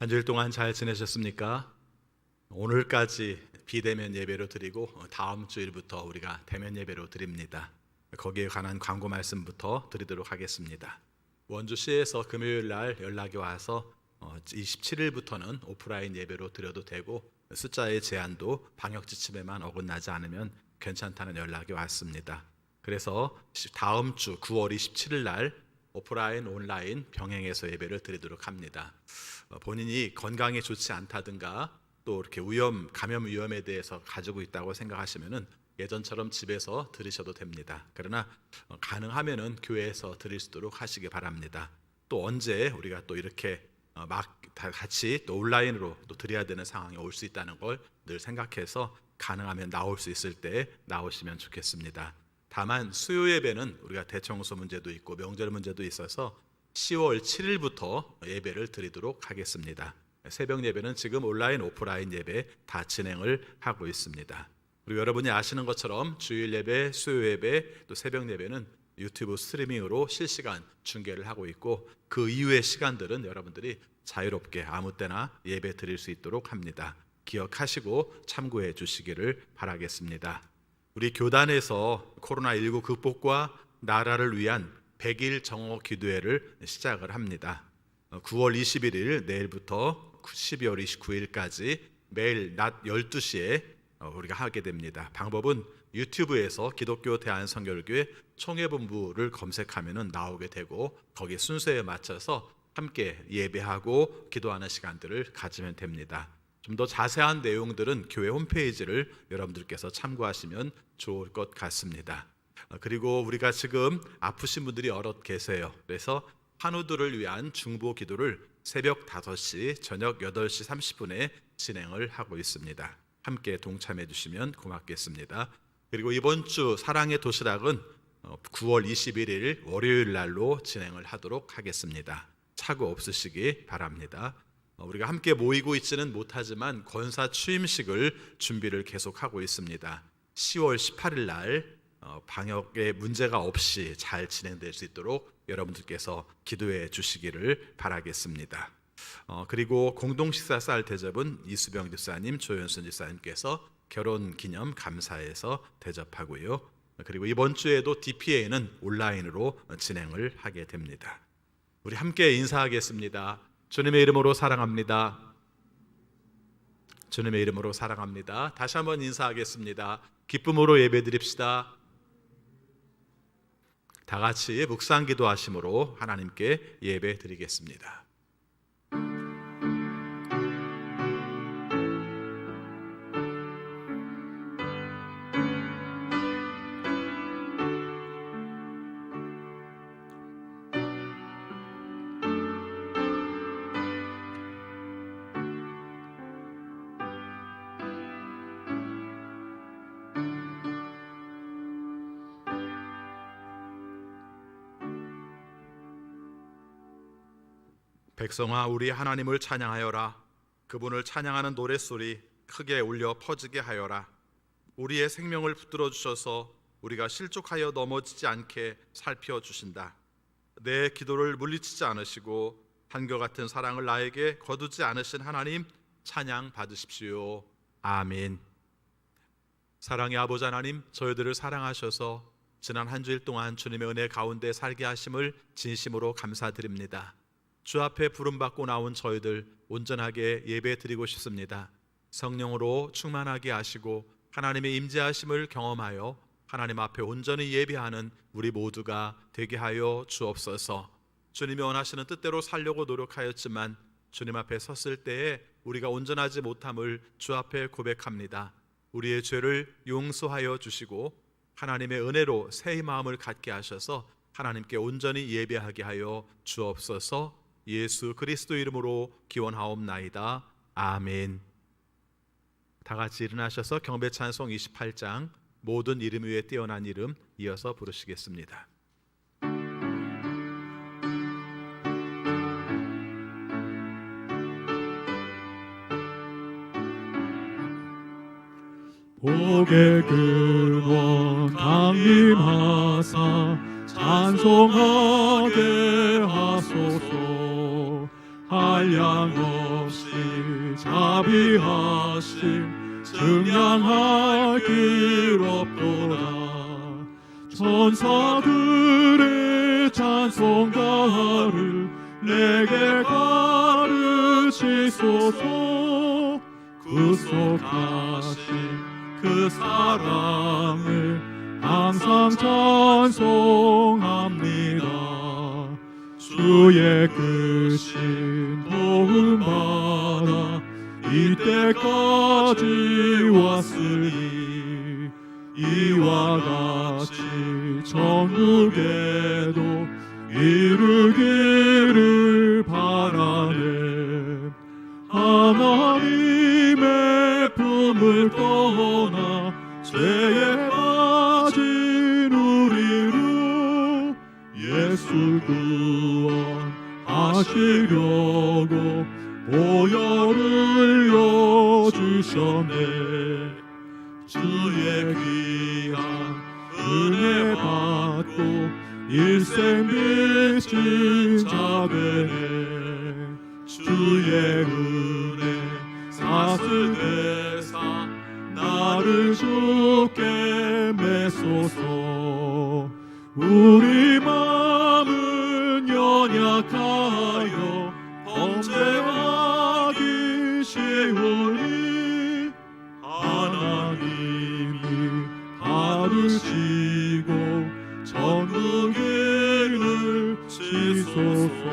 한 주일 동안 잘 지내셨습니까? 오늘까지 비대면 예배로 드리고 다음 주일부터 우리가 대면 예배로 드립니다. 거기에 관한 광고 말씀부터 드리도록 하겠습니다. 원주시에서 금요일 날 연락이 와서 27일부터는 오프라인 예배로 드려도 되고 숫자의 제한도 방역 지침에만 어긋나지 않으면 괜찮다는 연락이 왔습니다. 그래서 다음 주 9월 27일 날 오프라인 온라인 병행해서 예배를 드리도록 합니다. 본인이 건강에 좋지 않다든가 또 이렇게 감염 위험에 대해서 가지고 있다고 생각하시면은 예전처럼 집에서 드리셔도 됩니다. 그러나 가능하면은 교회에서 드릴 수 있도록 하시기 바랍니다. 또 언제 우리가 또 이렇게 막 다 같이 또 온라인으로 또 드려야 되는 상황이 올 수 있다는 걸 늘 생각해서 가능하면 나올 수 있을 때 나오시면 좋겠습니다. 다만 수요 예배는 우리가 대청소 문제도 있고 명절 문제도 있어서 10월 7일부터 예배를 드리도록 하겠습니다. 새벽 예배는 지금 온라인, 오프라인 예배 다 진행을 하고 있습니다. 그리고 여러분이 아시는 것처럼 주일 예배, 수요 예배, 또 새벽 예배는 유튜브 스트리밍으로 실시간 중계를 하고 있고 그 이후의 시간들은 여러분들이 자유롭게 아무 때나 예배 드릴 수 있도록 합니다. 기억하시고 참고해 주시기를 바라겠습니다. 우리 교단에서 코로나19 극복과 나라를 위한 100일 정오 기도회를 시작을 합니다. 9월 21일 내일부터 12월 29일까지 매일 낮 12시에 우리가 하게 됩니다. 방법은 유튜브에서 기독교 대한선교회 총회본부를 검색하면 나오게 되고 거기 순서에 맞춰서 함께 예배하고 기도하는 시간들을 가지면 됩니다. 좀 더 자세한 내용들은 교회 홈페이지를 여러분들께서 참고하시면 좋을 것 같습니다. 그리고 우리가 지금 아프신 분들이 여럿 계세요. 그래서 환우들을 위한 중보 기도를 새벽 5시, 저녁 8시 30분에 진행을 하고 있습니다. 함께 동참해 주시면 고맙겠습니다. 그리고 이번 주 사랑의 도시락은 9월 21일 월요일 날로 진행을 하도록 하겠습니다. 착오 없으시기 바랍니다. 우리가 함께 모이고 있지는 못하지만 권사 취임식을 준비를 계속하고 있습니다. 10월 18일 날 방역에 문제가 없이 잘 진행될 수 있도록 여러분들께서 기도해 주시기를 바라겠습니다. 그리고 공동식사 쌀 대접은 이수병 집사님, 조현순 집사님께서 결혼 기념 감사에서 대접하고요. 그리고 이번 주에도 DPA는 온라인으로 진행을 하게 됩니다. 우리 함께 인사하겠습니다. 주님의 이름으로 사랑합니다. 주님의 이름으로 사랑합니다. 다시 한번 인사하겠습니다. 기쁨으로 예배드립시다. 다 같이 묵상 기도하심으로 하나님께 예배 드리겠습니다. 백성아, 우리 하나님을 찬양하여라. 그분을 찬양하는 노랫소리 크게 울려 퍼지게 하여라. 우리의 생명을 붙들어 주셔서 우리가 실족하여 넘어지지 않게 살펴주신다. 내 기도를 물리치지 않으시고 한결같은 사랑을 나에게 거두지 않으신 하나님 찬양 받으십시오. 아멘. 사랑의 아버지 하나님, 저희들을 사랑하셔서 지난 한 주일 동안 주님의 은혜 가운데 살게 하심을 진심으로 감사드립니다. 주 앞에 부름받고 나온 저희들 온전하게 예배 드리고 싶습니다. 성령으로 충만하게 하시고 하나님의 임재하심을 경험하여 하나님 앞에 온전히 예배하는 우리 모두가 되게 하여 주옵소서. 주님이 원하시는 뜻대로 살려고 노력하였지만 주님 앞에 섰을 때에 우리가 온전하지 못함을 주 앞에 고백합니다. 우리의 죄를 용서하여 주시고 하나님의 은혜로 새 마음을 갖게 하셔서 하나님께 온전히 예배하게 하여 주옵소서. 예수 그리스도 이름으로 기원하옵나이다. 아멘. 다 같이 일어나셔서 경배 찬송 28장 모든 이름 위에 뛰어난 이름 이어서 부르시겠습니다. 복의 근원 강림하사 찬송하게 하소서. 한량없이 자비하심 증량할 길 없도다. 천사들의 찬송가를 내게 가르치소서. 구속하신 그 사랑을 항상 찬송합니다. 주의 크신 도움받아 이때까지 왔으니 이와 같이 천국에도 이르기를 바라네. 하나님의 품을 떠나 죄에 빠진 우리로 예수 구원하시려고 보혈을 여주셨네. 주의 귀한 은혜 받고 일생 빚진 자 되네. 주의 은혜 사슬되사 나를 주께 메소서. 우리 마음은 연약하여 범죄하기 쉬우니 하나님이 받으시고 천국을 치소서.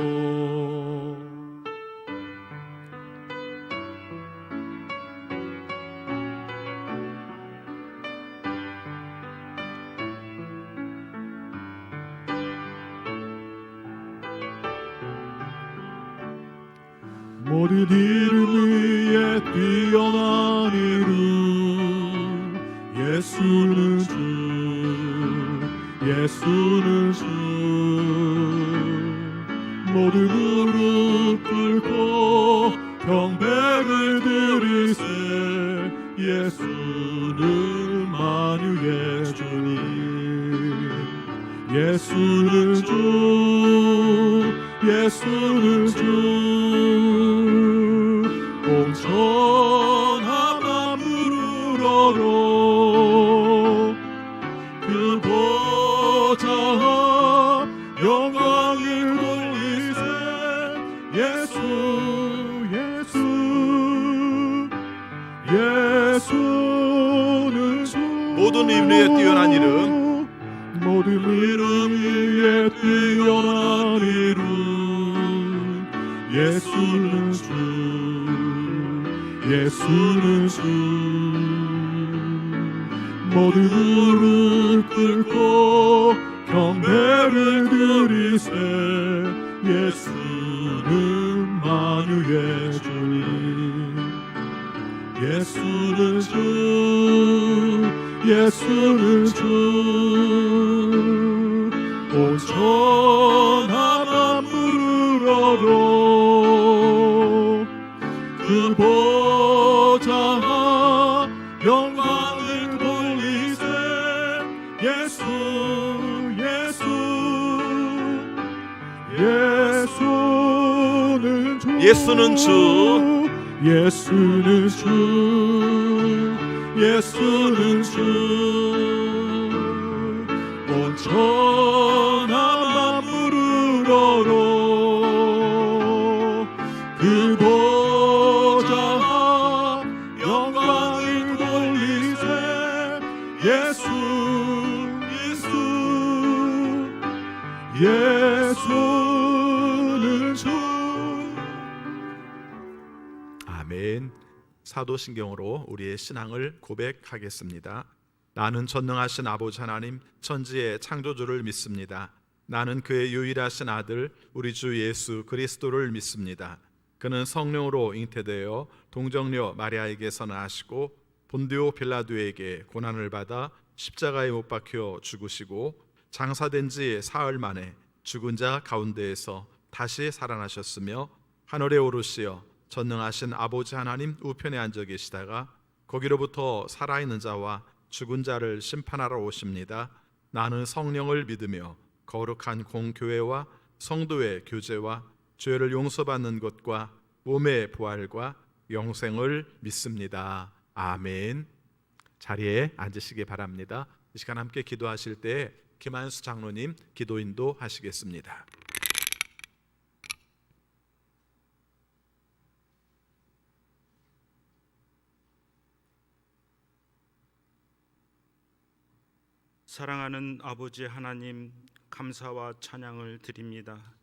모든 이름 위에 뛰어난 이름 예수는 주, 예수는 주. 모든 무릎 꿇고 경배를 드리세. 예수는 만유의 주님. 예수는 주, 예수는 주. 온 천하 만물을 얻어 그 보좌 영광을 돌리세. 예수, 예수, 예수는 주. 모든 이름 위에 뛰어난 이름, 모든 이름 위에 뛰어난 이름 예수는 주, 예수는 주. 모든 무릎 꿇고 경배를 드리세. 예수는 만유의 주님. 예수는 주, 예수는 주. 온 천하 만물을 얻어 그 보좌 영광을 돌리세. 예수, 예수, 예수는 주, 예수는 주, 예수는 주, 예수는 주. 온 천하 만물을 얻어 그 보좌 영광을 돌리세. 예수, 예수, 예수는 주. 아멘. 사도신경으로 우리의 신앙을 고백하겠습니다. 나는 전능하신 아버지 하나님 천지의 창조주를 믿습니다. 나는 그의 유일하신 아들 우리 주 예수 그리스도를 믿습니다. 그는 성령으로 잉태되어 동정녀 마리아에게서 나시고 본디오 빌라도에게 고난을 받아 십자가에 못 박혀 죽으시고 장사된 지 사흘 만에 죽은 자 가운데에서 다시 살아나셨으며 하늘에 오르시어 전능하신 아버지 하나님 우편에 앉아 계시다가 거기로부터 살아있는 자와 죽은 자를 심판하러 오십니다. 나는 성령을 믿으며 거룩한 공교회와 성도의 교제와 죄를 용서받는 것과 몸의 부활과 영생을 믿습니다. 아멘. 자리에 앉으시기 바랍니다. 이 시간 함께 기도하실 때 김한수 장로님 기도 인도하시겠습니다. 사랑하는 아버지 하나님, 감사와 찬양을 드립니다.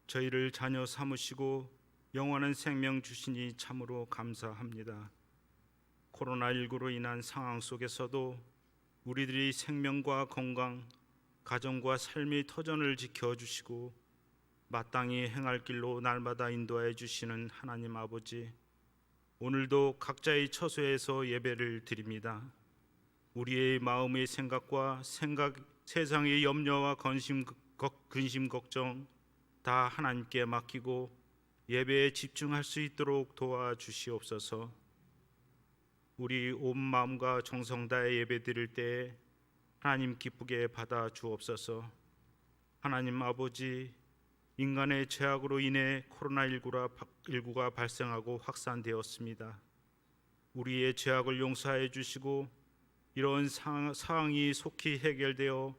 저희를 자녀 삼으시고 영원한 생명 주시니 참으로 감사합니다. 코로나19로 인한 상황 속에서도 우리들이 생명과 건강, 가정과 삶의 터전을 지켜주시고 마땅히 행할 길로 날마다 인도해 주시는 하나님 아버지, 오늘도 각자의 처소에서 예배를 드립니다. 우리의 마음의 생각과 세상의 염려와 근심 걱정 다 하나님께 맡기고 예배에 집중할 수 있도록 도와주시옵소서. 우리 온 마음과 정성 다해 예배 드릴 때 하나님 기쁘게 받아 주옵소서. 하나님 아버지, 인간의 죄악으로 인해 코로나19가 발생하고 확산되었습니다. 우리의 죄악을 용서해 주시고 이런 상황이 속히 해결되어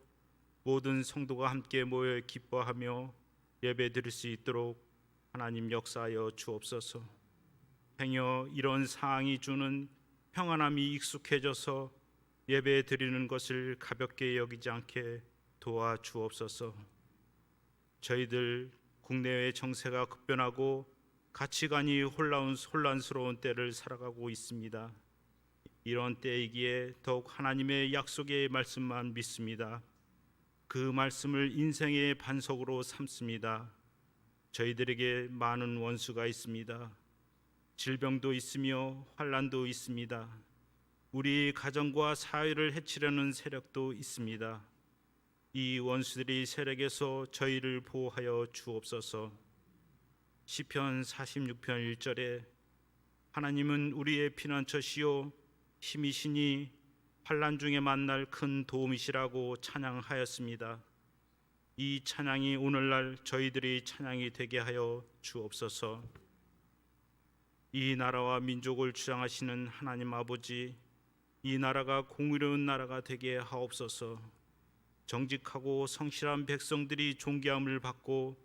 모든 성도가 함께 모여 기뻐하며 예배 드릴 수 있도록 하나님 역사하여 주옵소서. 행여 이런 상황이 주는 평안함이 익숙해져서 예배 드리는 것을 가볍게 여기지 않게 도와주옵소서. 저희들 국내외 정세가 급변하고 가치관이 혼란스러운 때를 살아가고 있습니다. 이런 때이기에 더욱 하나님의 약속의 말씀만 믿습니다. 그 말씀을 인생의 반석으로 삼습니다. 저희들에게 많은 원수가 있습니다. 질병도 있으며 환난도 있습니다. 우리 가정과 사회를 해치려는 세력도 있습니다. 이 원수들의 세력에서 저희를 보호하여 주옵소서. 시편 46편 1절에 하나님은 우리의 피난처시요 힘이시니 환난 중에 만날 큰 도움이시라고 찬양하였습니다. 이 찬양이 오늘날 저희들의 찬양이 되게 하여 주옵소서. 이 나라와 민족을 주장하시는 하나님 아버지, 이 나라가 공의로운 나라가 되게 하옵소서. 정직하고 성실한 백성들이 존귀함을 받고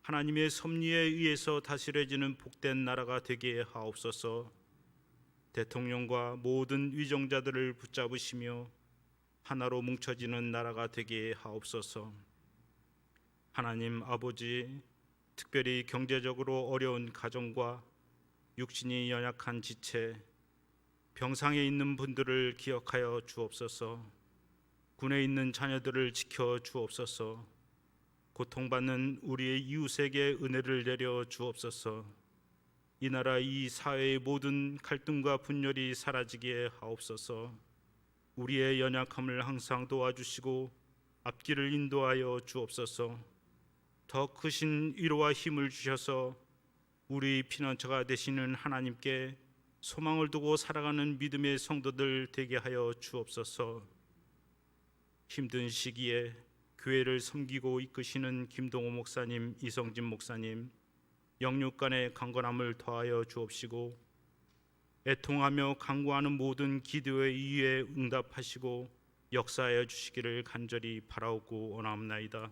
하나님의 섭리에 의해서 다스려지는 복된 나라가 되게 하옵소서. 대통령과 모든 위정자들을 붙잡으시며 하나로 뭉쳐지는 나라가 되게 하옵소서. 하나님 아버지, 특별히 경제적으로 어려운 가정과 육신이 연약한 지체, 병상에 있는 분들을 기억하여 주옵소서. 군에 있는 자녀들을 지켜 주옵소서. 고통받는 우리의 이웃에게 은혜를 내려 주옵소서. 이 나라 이 사회의 모든 갈등과 분열이 사라지게 하옵소서. 우리의 연약함을 항상 도와주시고 앞길을 인도하여 주옵소서. 더 크신 위로와 힘을 주셔서 우리 피난처가 되시는 하나님께 소망을 두고 살아가는 믿음의 성도들 되게 하여 주옵소서. 힘든 시기에 교회를 섬기고 이끄시는 김동호 목사님, 이성진 목사님, 영육간의 강건함을 더하여 주옵시고 애통하며 간구하는 모든 기도의 이유에 응답하시고 역사하여 주시기를 간절히 바라오고 원하옵나이다.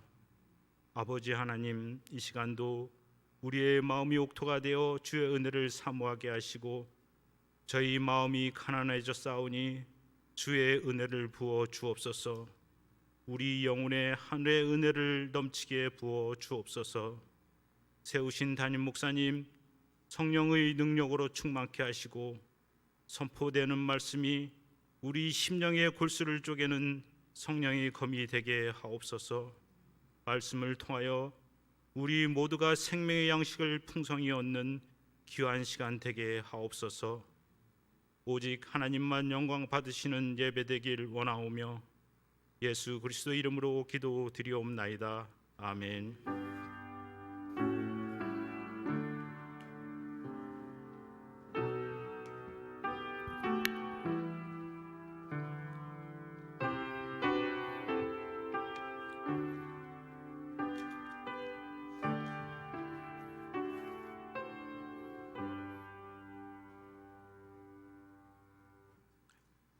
아버지 하나님, 이 시간도 우리의 마음이 옥토가 되어 주의 은혜를 사모하게 하시고 저희 마음이 가난해져 싸우니 주의 은혜를 부어 주옵소서. 우리 영혼에 하늘의 은혜를 넘치게 부어 주옵소서. 세우신 담임 목사님, 성령의 능력으로 충만케 하시고 선포되는 말씀이 우리 심령의 골수를 쪼개는 성령의 검이 되게 하옵소서. 말씀을 통하여 우리 모두가 생명의 양식을 풍성히 얻는 귀한 시간 되게 하옵소서. 오직 하나님만 영광 받으시는 예배되길 원하오며 예수 그리스도 이름으로 기도드리옵나이다. 아멘.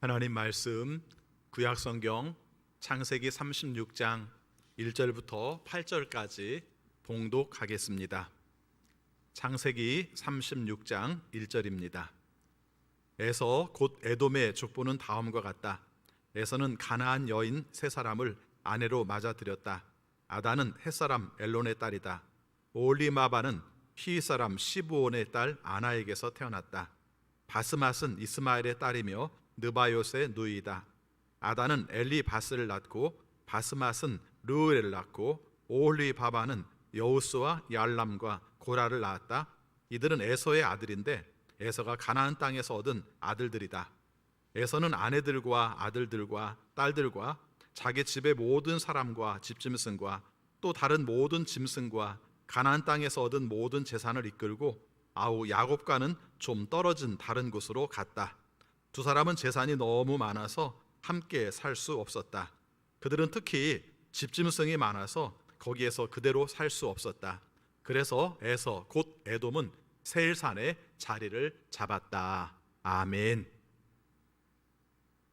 하나님 말씀 구약성경 창세기 36장 1절부터 8절까지 봉독하겠습니다. 창세기 36장 1절입니다. 에서 곧 에돔의 족보는 다음과 같다. 에서는 가나안 여인 세 사람을 아내로 맞아들였다. 아다는 햇사람 엘론의 딸이다. 오홀리마바는 히윗사람 시브온의 딸 아나에게서 태어났다. 바스맛은 이스마엘의 딸이며 느바요스의 누이다. 아다는 엘리바스를 낳고 바스맛은 르우엘을 낳고 오홀리바바는 여우스와 얄람과 고라를 낳았다. 이들은 에서의 아들인데 에서가 가나안 땅에서 얻은 아들들이다. 에서는 아내들과 아들들과 딸들과 자기 집의 모든 사람과 집짐승과 또 다른 모든 짐승과 가나안 땅에서 얻은 모든 재산을 이끌고 아우 야곱과는 좀 떨어진 다른 곳으로 갔다. 두 사람은 재산이 너무 많아서 함께 살 수 없었다. 그들은 특히 집짐승이 많아서 거기에서 그대로 살 수 없었다. 그래서 에서 곧 에돔은 세일산에 자리를 잡았다. 아멘.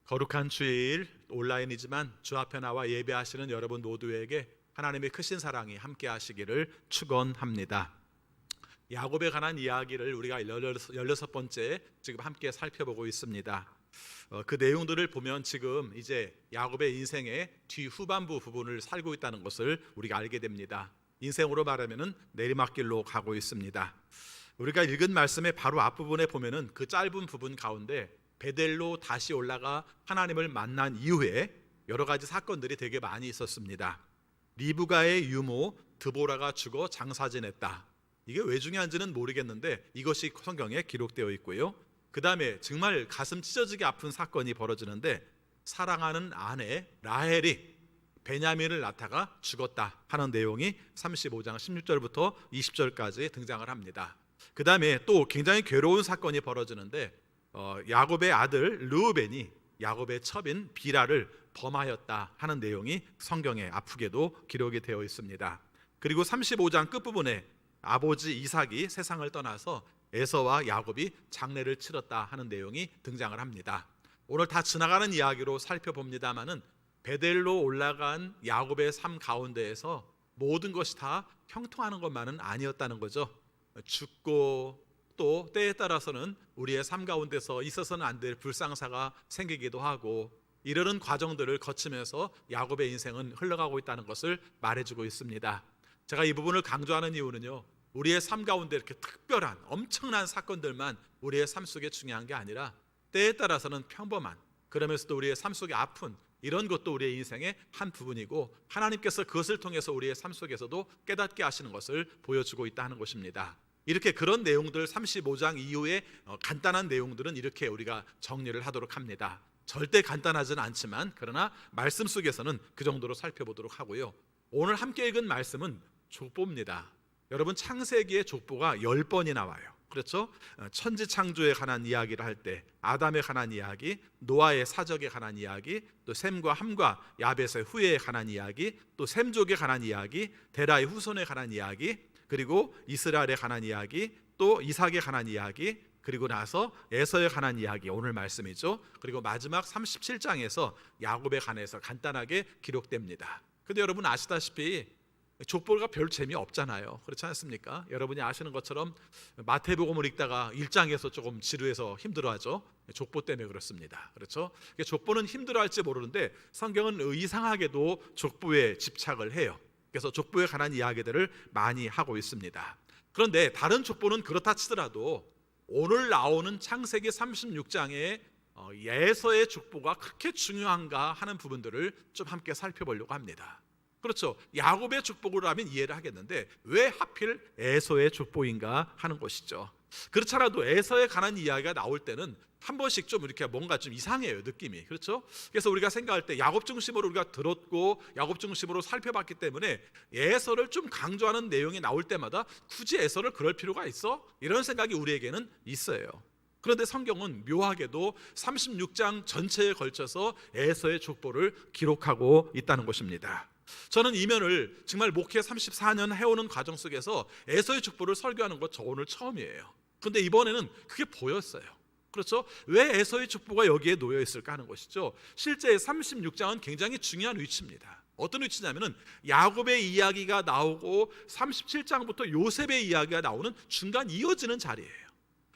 거룩한 주일 온라인이지만 주 앞에 나와 예배하시는 여러분 모두에게 하나님의 크신 사랑이 함께 하시기를 축원합니다. 야곱에 관한 이야기를 우리가 16번째 지금 함께 살펴보고 있습니다. 그 내용들을 보면 지금 이제 야곱의 인생의 뒤후반부 부분을 살고 있다는 것을 우리가 알게 됩니다. 인생으로 말하면 내리막길로 가고 있습니다. 우리가 읽은 말씀의 바로 앞부분에 보면은 그 짧은 부분 가운데 베델로 다시 올라가 하나님을 만난 이후에 여러 가지 사건들이 되게 많이 있었습니다. 리브가의 유모 드보라가 죽어 장사 지냈다. 이게 왜 중요한지는 모르겠는데 이것이 성경에 기록되어 있고요. 그 다음에 정말 가슴 찢어지게 아픈 사건이 벌어지는데 사랑하는 아내 라헬이 베냐민을 낳다가 죽었다 하는 내용이 35장 16절부터 20절까지 등장을 합니다. 그 다음에 또 굉장히 괴로운 사건이 벌어지는데 야곱의 아들 르우벤이 야곱의 첩인 비라를 범하였다 하는 내용이 성경에 아프게도 기록이 되어 있습니다. 그리고 35장 끝부분에 아버지 이삭이 세상을 떠나서 에서와 야곱이 장례를 치렀다 하는 내용이 등장을 합니다. 오늘 다 지나가는 이야기로 살펴봅니다마는 베델로 올라간 야곱의 삶 가운데에서 모든 것이 다 형통하는 것만은 아니었다는 거죠. 죽고 또 때에 따라서는 우리의 삶 가운데서 있어서는 안 될 불상사가 생기기도 하고 이러는 과정들을 거치면서 야곱의 인생은 흘러가고 있다는 것을 말해주고 있습니다. 제가 이 부분을 강조하는 이유는요, 우리의 삶 가운데 이렇게 특별한 엄청난 사건들만 우리의 삶 속에 중요한 게 아니라 때에 따라서는 평범한, 그러면서도 우리의 삶 속에 아픈 이런 것도 우리의 인생의 한 부분이고 하나님께서 그것을 통해서 우리의 삶 속에서도 깨닫게 하시는 것을 보여주고 있다 하는 것입니다. 이렇게 그런 내용들 35장 이후에 간단한 내용들은 이렇게 우리가 정리를 하도록 합니다. 절대 간단하지는 않지만 그러나 말씀 속에서는 그 정도로 살펴보도록 하고요. 오늘 함께 읽은 말씀은 족보입니다. 여러분 창세기의 족보가 10번이 나와요. 그렇죠? 천지창조에 관한 이야기를 할 때 아담에 관한 이야기, 노아의 사적에 관한 이야기, 또 셈과 함과 야벳의 후예에 관한 이야기, 또 셈족에 관한 이야기, 데라의 후손에 관한 이야기, 그리고 이스라엘에 관한 이야기, 또 이삭에 관한 이야기, 그리고 나서 에서에 관한 이야기, 오늘 말씀이죠. 그리고 마지막 37장에서 야곱에 관해서 간단하게 기록됩니다. 근데 여러분 아시다시피 족보가 별 재미없잖아요. 그렇지 않습니까? 여러분이 아시는 것처럼 마태복음을 읽다가 1장에서 조금 지루해서 힘들어하죠. 족보 때문에 그렇습니다. 그렇죠? 족보는 힘들어할지 모르는데 성경은 이상하게도 족보에 집착을 해요. 그래서 족보에 관한 이야기들을 많이 하고 있습니다. 그런데 다른 족보는 그렇다 치더라도 오늘 나오는 창세기 36장의 예서의 족보가 그렇게 중요한가 하는 부분들을 좀 함께 살펴보려고 합니다. 그렇죠. 야곱의 족보로 하면 이해를 하겠는데 왜 하필 에서의 족보인가 하는 것이죠. 그렇잖아도 에서에 관한 이야기가 나올 때는 한 번씩 좀 이렇게 뭔가 좀 이상해요, 느낌이. 그렇죠? 그래서 우리가 생각할 때 야곱 중심으로 우리가 들었고 야곱 중심으로 살펴봤기 때문에 에서를 좀 강조하는 내용이 나올 때마다 굳이 에서를 그럴 필요가 있어? 이런 생각이 우리에게는 있어요. 그런데 성경은 묘하게도 36장 전체에 걸쳐서 에서의 족보를 기록하고 있다는 것입니다. 저는 이면을 정말 목회 34년 해오는 과정 속에서 에서의 족보를 설교하는 것 저 오늘 처음이에요. 그런데 이번에는 그게 보였어요. 그렇죠? 왜 에서의 축복가 여기에 놓여 있을까 하는 것이죠. 실제 36장은 굉장히 중요한 위치입니다. 어떤 위치냐면은 야곱의 이야기가 나오고 37장부터 요셉의 이야기가 나오는 중간 이어지는 자리예요.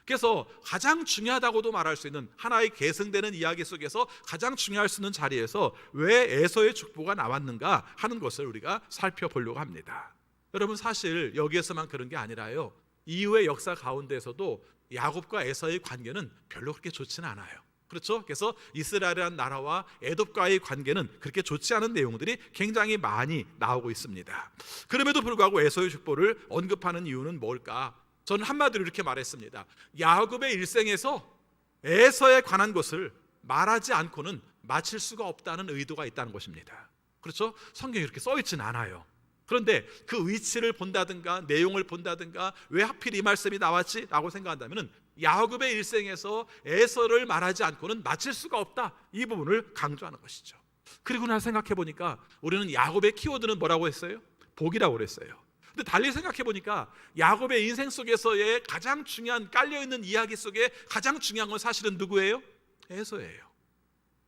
그래서 가장 중요하다고도 말할 수 있는 하나의 계승되는 이야기 속에서 가장 중요할 수 있는 자리에서 왜 에서의 축복가 나왔는가 하는 것을 우리가 살펴보려고 합니다. 여러분, 사실 여기에서만 그런 게 아니라요, 이후의 역사 가운데서도 야곱과 에서의 관계는 별로 그렇게 좋지는 않아요. 그렇죠? 그래서 이스라엘이라는 나라와 에돔과의 관계는 그렇게 좋지 않은 내용들이 굉장히 많이 나오고 있습니다. 그럼에도 불구하고 에서의 축복을 언급하는 이유는 뭘까? 저는 한마디로 이렇게 말했습니다. 야곱의 일생에서 에서에 관한 것을 말하지 않고는 마칠 수가 없다는 의도가 있다는 것입니다. 그렇죠? 성경에 이렇게 써 있지는 않아요. 그런데 그 위치를 본다든가 내용을 본다든가 왜 하필 이 말씀이 나왔지? 라고 생각한다면 야곱의 일생에서 에서를 말하지 않고는 마칠 수가 없다, 이 부분을 강조하는 것이죠. 그리고 나 생각해 보니까 우리는 야곱의 키워드는 뭐라고 했어요? 복이라고 그랬어요. 근데 달리 생각해 보니까 야곱의 인생 속에서의 가장 중요한, 깔려있는 이야기 속에 가장 중요한 건 사실은 누구예요? 에서예요.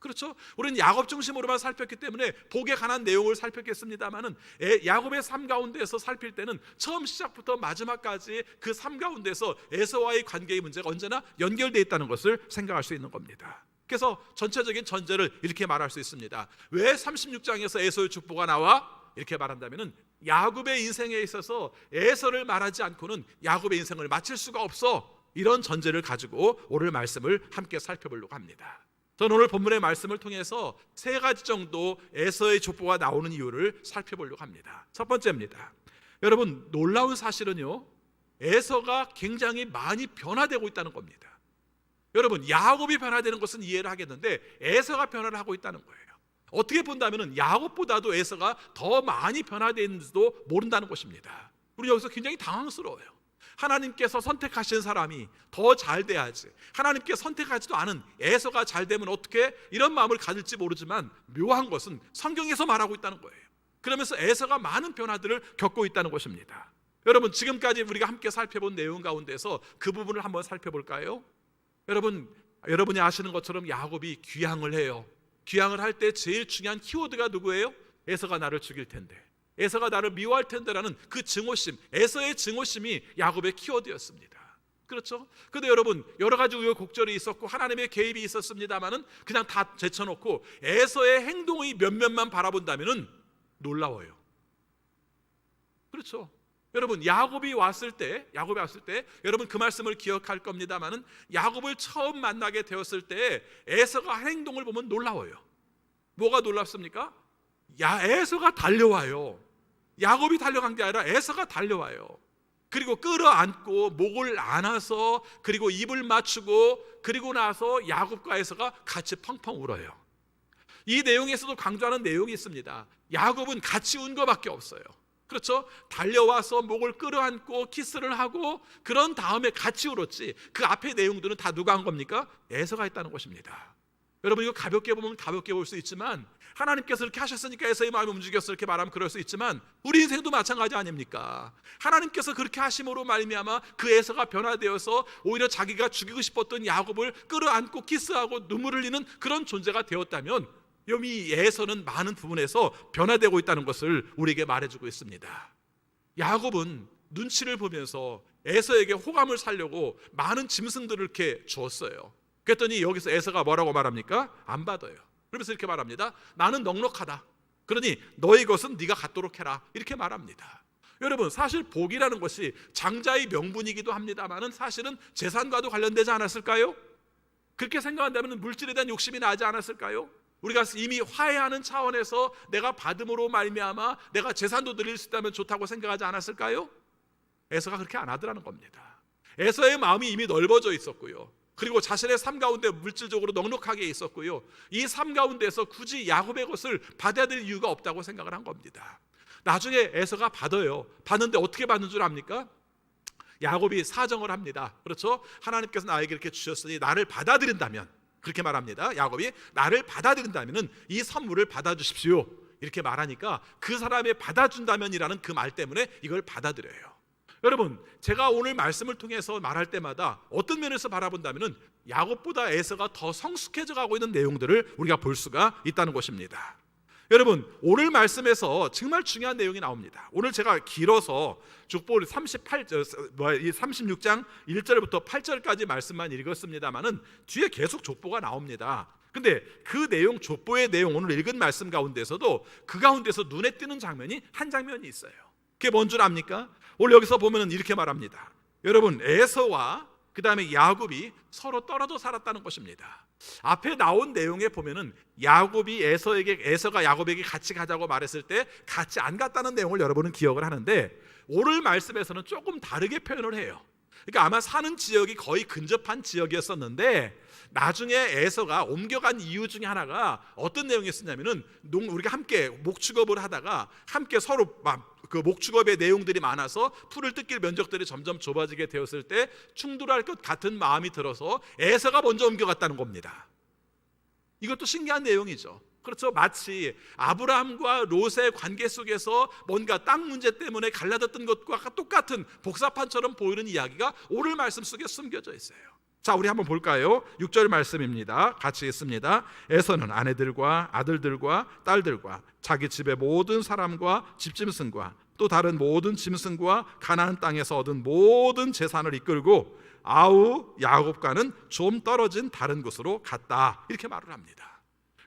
그렇죠? 우리는 야곱 중심으로만 살폈기 때문에 복에 관한 내용을 살폈겠습니다만은 야곱의 삶 가운데서 살필 때는 처음 시작부터 마지막까지 그 삶 가운데서 에서와의 관계의 문제가 언제나 연결되어 있다는 것을 생각할 수 있는 겁니다. 그래서 전체적인 전제를 이렇게 말할 수 있습니다. 왜 36장에서 에서의 축복가 나와? 이렇게 말한다면은 야곱의 인생에 있어서 에서를 말하지 않고는 야곱의 인생을 마칠 수가 없어, 이런 전제를 가지고 오늘 말씀을 함께 살펴보려고 합니다. 저는 오늘 본문의 말씀을 통해서 세 가지 정도 에서의 족보가 나오는 이유를 살펴보려고 합니다. 첫 번째입니다. 여러분, 놀라운 사실은요, 에서가 굉장히 많이 변화되고 있다는 겁니다. 여러분, 야곱이 변화되는 것은 이해를 하겠는데 에서가 변화를 하고 있다는 거예요. 어떻게 본다면 야곱보다도 에서가 더 많이 변화되는지도 모른다는 것입니다. 우리 여기서 굉장히 당황스러워요. 하나님께서 선택하신 사람이 더 잘 돼야지, 하나님께 선택하지도 않은 에서가 잘 되면 어떻게, 이런 마음을 가질지 모르지만 묘한 것은 성경에서 말하고 있다는 거예요. 그러면서 에서가 많은 변화들을 겪고 있다는 것입니다. 여러분, 지금까지 우리가 함께 살펴본 내용 가운데서 그 부분을 한번 살펴볼까요? 여러분이 아시는 것처럼 야곱이 귀향을 해요. 귀향을 할 때 제일 중요한 키워드가 누구예요? 에서가 나를 죽일 텐데, 에서가 나를 미워할 텐데라는 그 증오심, 에서의 증오심이 야곱의 키워드였습니다. 그렇죠? 근데 여러분, 여러 가지 우여곡절이 있었고 하나님의 개입이 있었습니다만은 그냥 다 제쳐놓고 에서의 행동의 몇몇만 바라본다면은 놀라워요. 그렇죠? 여러분, 야곱이 왔을 때 여러분 그 말씀을 기억할 겁니다만은 야곱을 처음 만나게 되었을 때 에서가 한 행동을 보면 놀라워요. 뭐가 놀랍습니까? 에서가 달려와요. 야곱이 달려간 게 아니라 에서가 달려와요. 그리고 끌어안고 목을 안아서, 그리고 입을 맞추고, 그리고 나서 야곱과 에서가 같이 펑펑 울어요. 이 내용에서도 강조하는 내용이 있습니다. 야곱은 같이 운 것밖에 없어요. 그렇죠? 달려와서 목을 끌어안고 키스를 하고 그런 다음에 같이 울었지, 그 앞의 내용들은 다 누가 한 겁니까? 에서가 했다는 것입니다. 여러분, 이거 가볍게 보면 가볍게 볼 수 있지만 하나님께서 이렇게 하셨으니까 에서의 마음이 움직였어, 이렇게 말하면 그럴 수 있지만 우리 인생도 마찬가지 아닙니까? 하나님께서 그렇게 하심으로 말미암아 그 에서가 변화되어서 오히려 자기가 죽이고 싶었던 야곱을 끌어안고 키스하고 눈물을 흘리는 그런 존재가 되었다면 이 에서는 많은 부분에서 변화되고 있다는 것을 우리에게 말해주고 있습니다. 야곱은 눈치를 보면서 에서에게 호감을 사려고 많은 짐승들을 이렇게 주었어요. 그랬더니 여기서 에서가 뭐라고 말합니까? 안 받아요. 그러면서 이렇게 말합니다. 나는 넉넉하다. 그러니 너희 것은 네가 갖도록 해라. 이렇게 말합니다. 여러분, 사실 복이라는 것이 장자의 명분이기도 합니다만은 사실은 재산과도 관련되지 않았을까요? 그렇게 생각한다면 물질에 대한 욕심이 나지 않았을까요? 우리가 이미 화해하는 차원에서 내가 받음으로 말미암아 내가 재산도 드릴 수 있다면 좋다고 생각하지 않았을까요? 에서가 그렇게 안 하더라는 겁니다. 에서의 마음이 이미 넓어져 있었고요, 그리고 자신의 삶 가운데 물질적으로 넉넉하게 있었고요, 이 삶 가운데서 굳이 야곱의 것을 받아야 될 이유가 없다고 생각을 한 겁니다. 나중에 에서가 받아요. 받는데 어떻게 받는 줄 압니까? 야곱이 사정을 합니다. 그렇죠? 하나님께서 나에게 이렇게 주셨으니 나를 받아들인다면, 그렇게 말합니다. 야곱이 나를 받아들인다면 이 선물을 받아주십시오, 이렇게 말하니까 그 사람의 받아준다면이라는 그 말 때문에 이걸 받아들여요. 여러분, 제가 오늘 말씀을 통해서 말할 때마다 어떤 면에서 바라본다면 야곱보다 에서가 더 성숙해져 가고 있는 내용들을 우리가 볼 수가 있다는 것입니다. 여러분, 오늘 말씀에서 정말 중요한 내용이 나옵니다. 오늘 제가 길어서 족보 36장 1절부터 8절까지 말씀만 읽었습니다만은 뒤에 계속 족보가 나옵니다. 근데 그 내용, 족보의 내용, 오늘 읽은 말씀 가운데서도 그 가운데서 눈에 띄는 장면이 한 장면이 있어요. 그게 뭔 줄 압니까? 오늘 여기서 보면은 이렇게 말합니다. 여러분, 에서와 그 다음에 야곱이 서로 떨어져 살았다는 것입니다. 앞에 나온 내용에 보면은 야곱이 에서가 야곱에게 같이 가자고 말했을 때 같이 안 갔다는 내용을 여러분은 기억을 하는데, 오늘 말씀에서는 조금 다르게 표현을 해요. 그러니까 아마 사는 지역이 거의 근접한 지역이었었는데 나중에 에서가 옮겨간 이유 중에 하나가 어떤 내용이었냐면은 우리가 함께 목축업을 하다가 함께 서로 그 목축업의 내용들이 많아서 풀을 뜯길 면적들이 점점 좁아지게 되었을 때 충돌할 것 같은 마음이 들어서 에서가 먼저 옮겨갔다는 겁니다. 이것도 신기한 내용이죠. 그렇죠. 마치 아브라함과 롯의 관계 속에서 뭔가 땅 문제 때문에 갈라졌던 것과 똑같은 복사판처럼 보이는 이야기가 오늘 말씀 속에 숨겨져 있어요. 자, 우리 한번 볼까요? 6절 말씀입니다. 같이 읽습니다. 에서는 아내들과 아들들과 딸들과 자기 집의 모든 사람과 집짐승과 또 다른 모든 짐승과 가나안 땅에서 얻은 모든 재산을 이끌고 아우 야곱과는 좀 떨어진 다른 곳으로 갔다, 이렇게 말을 합니다.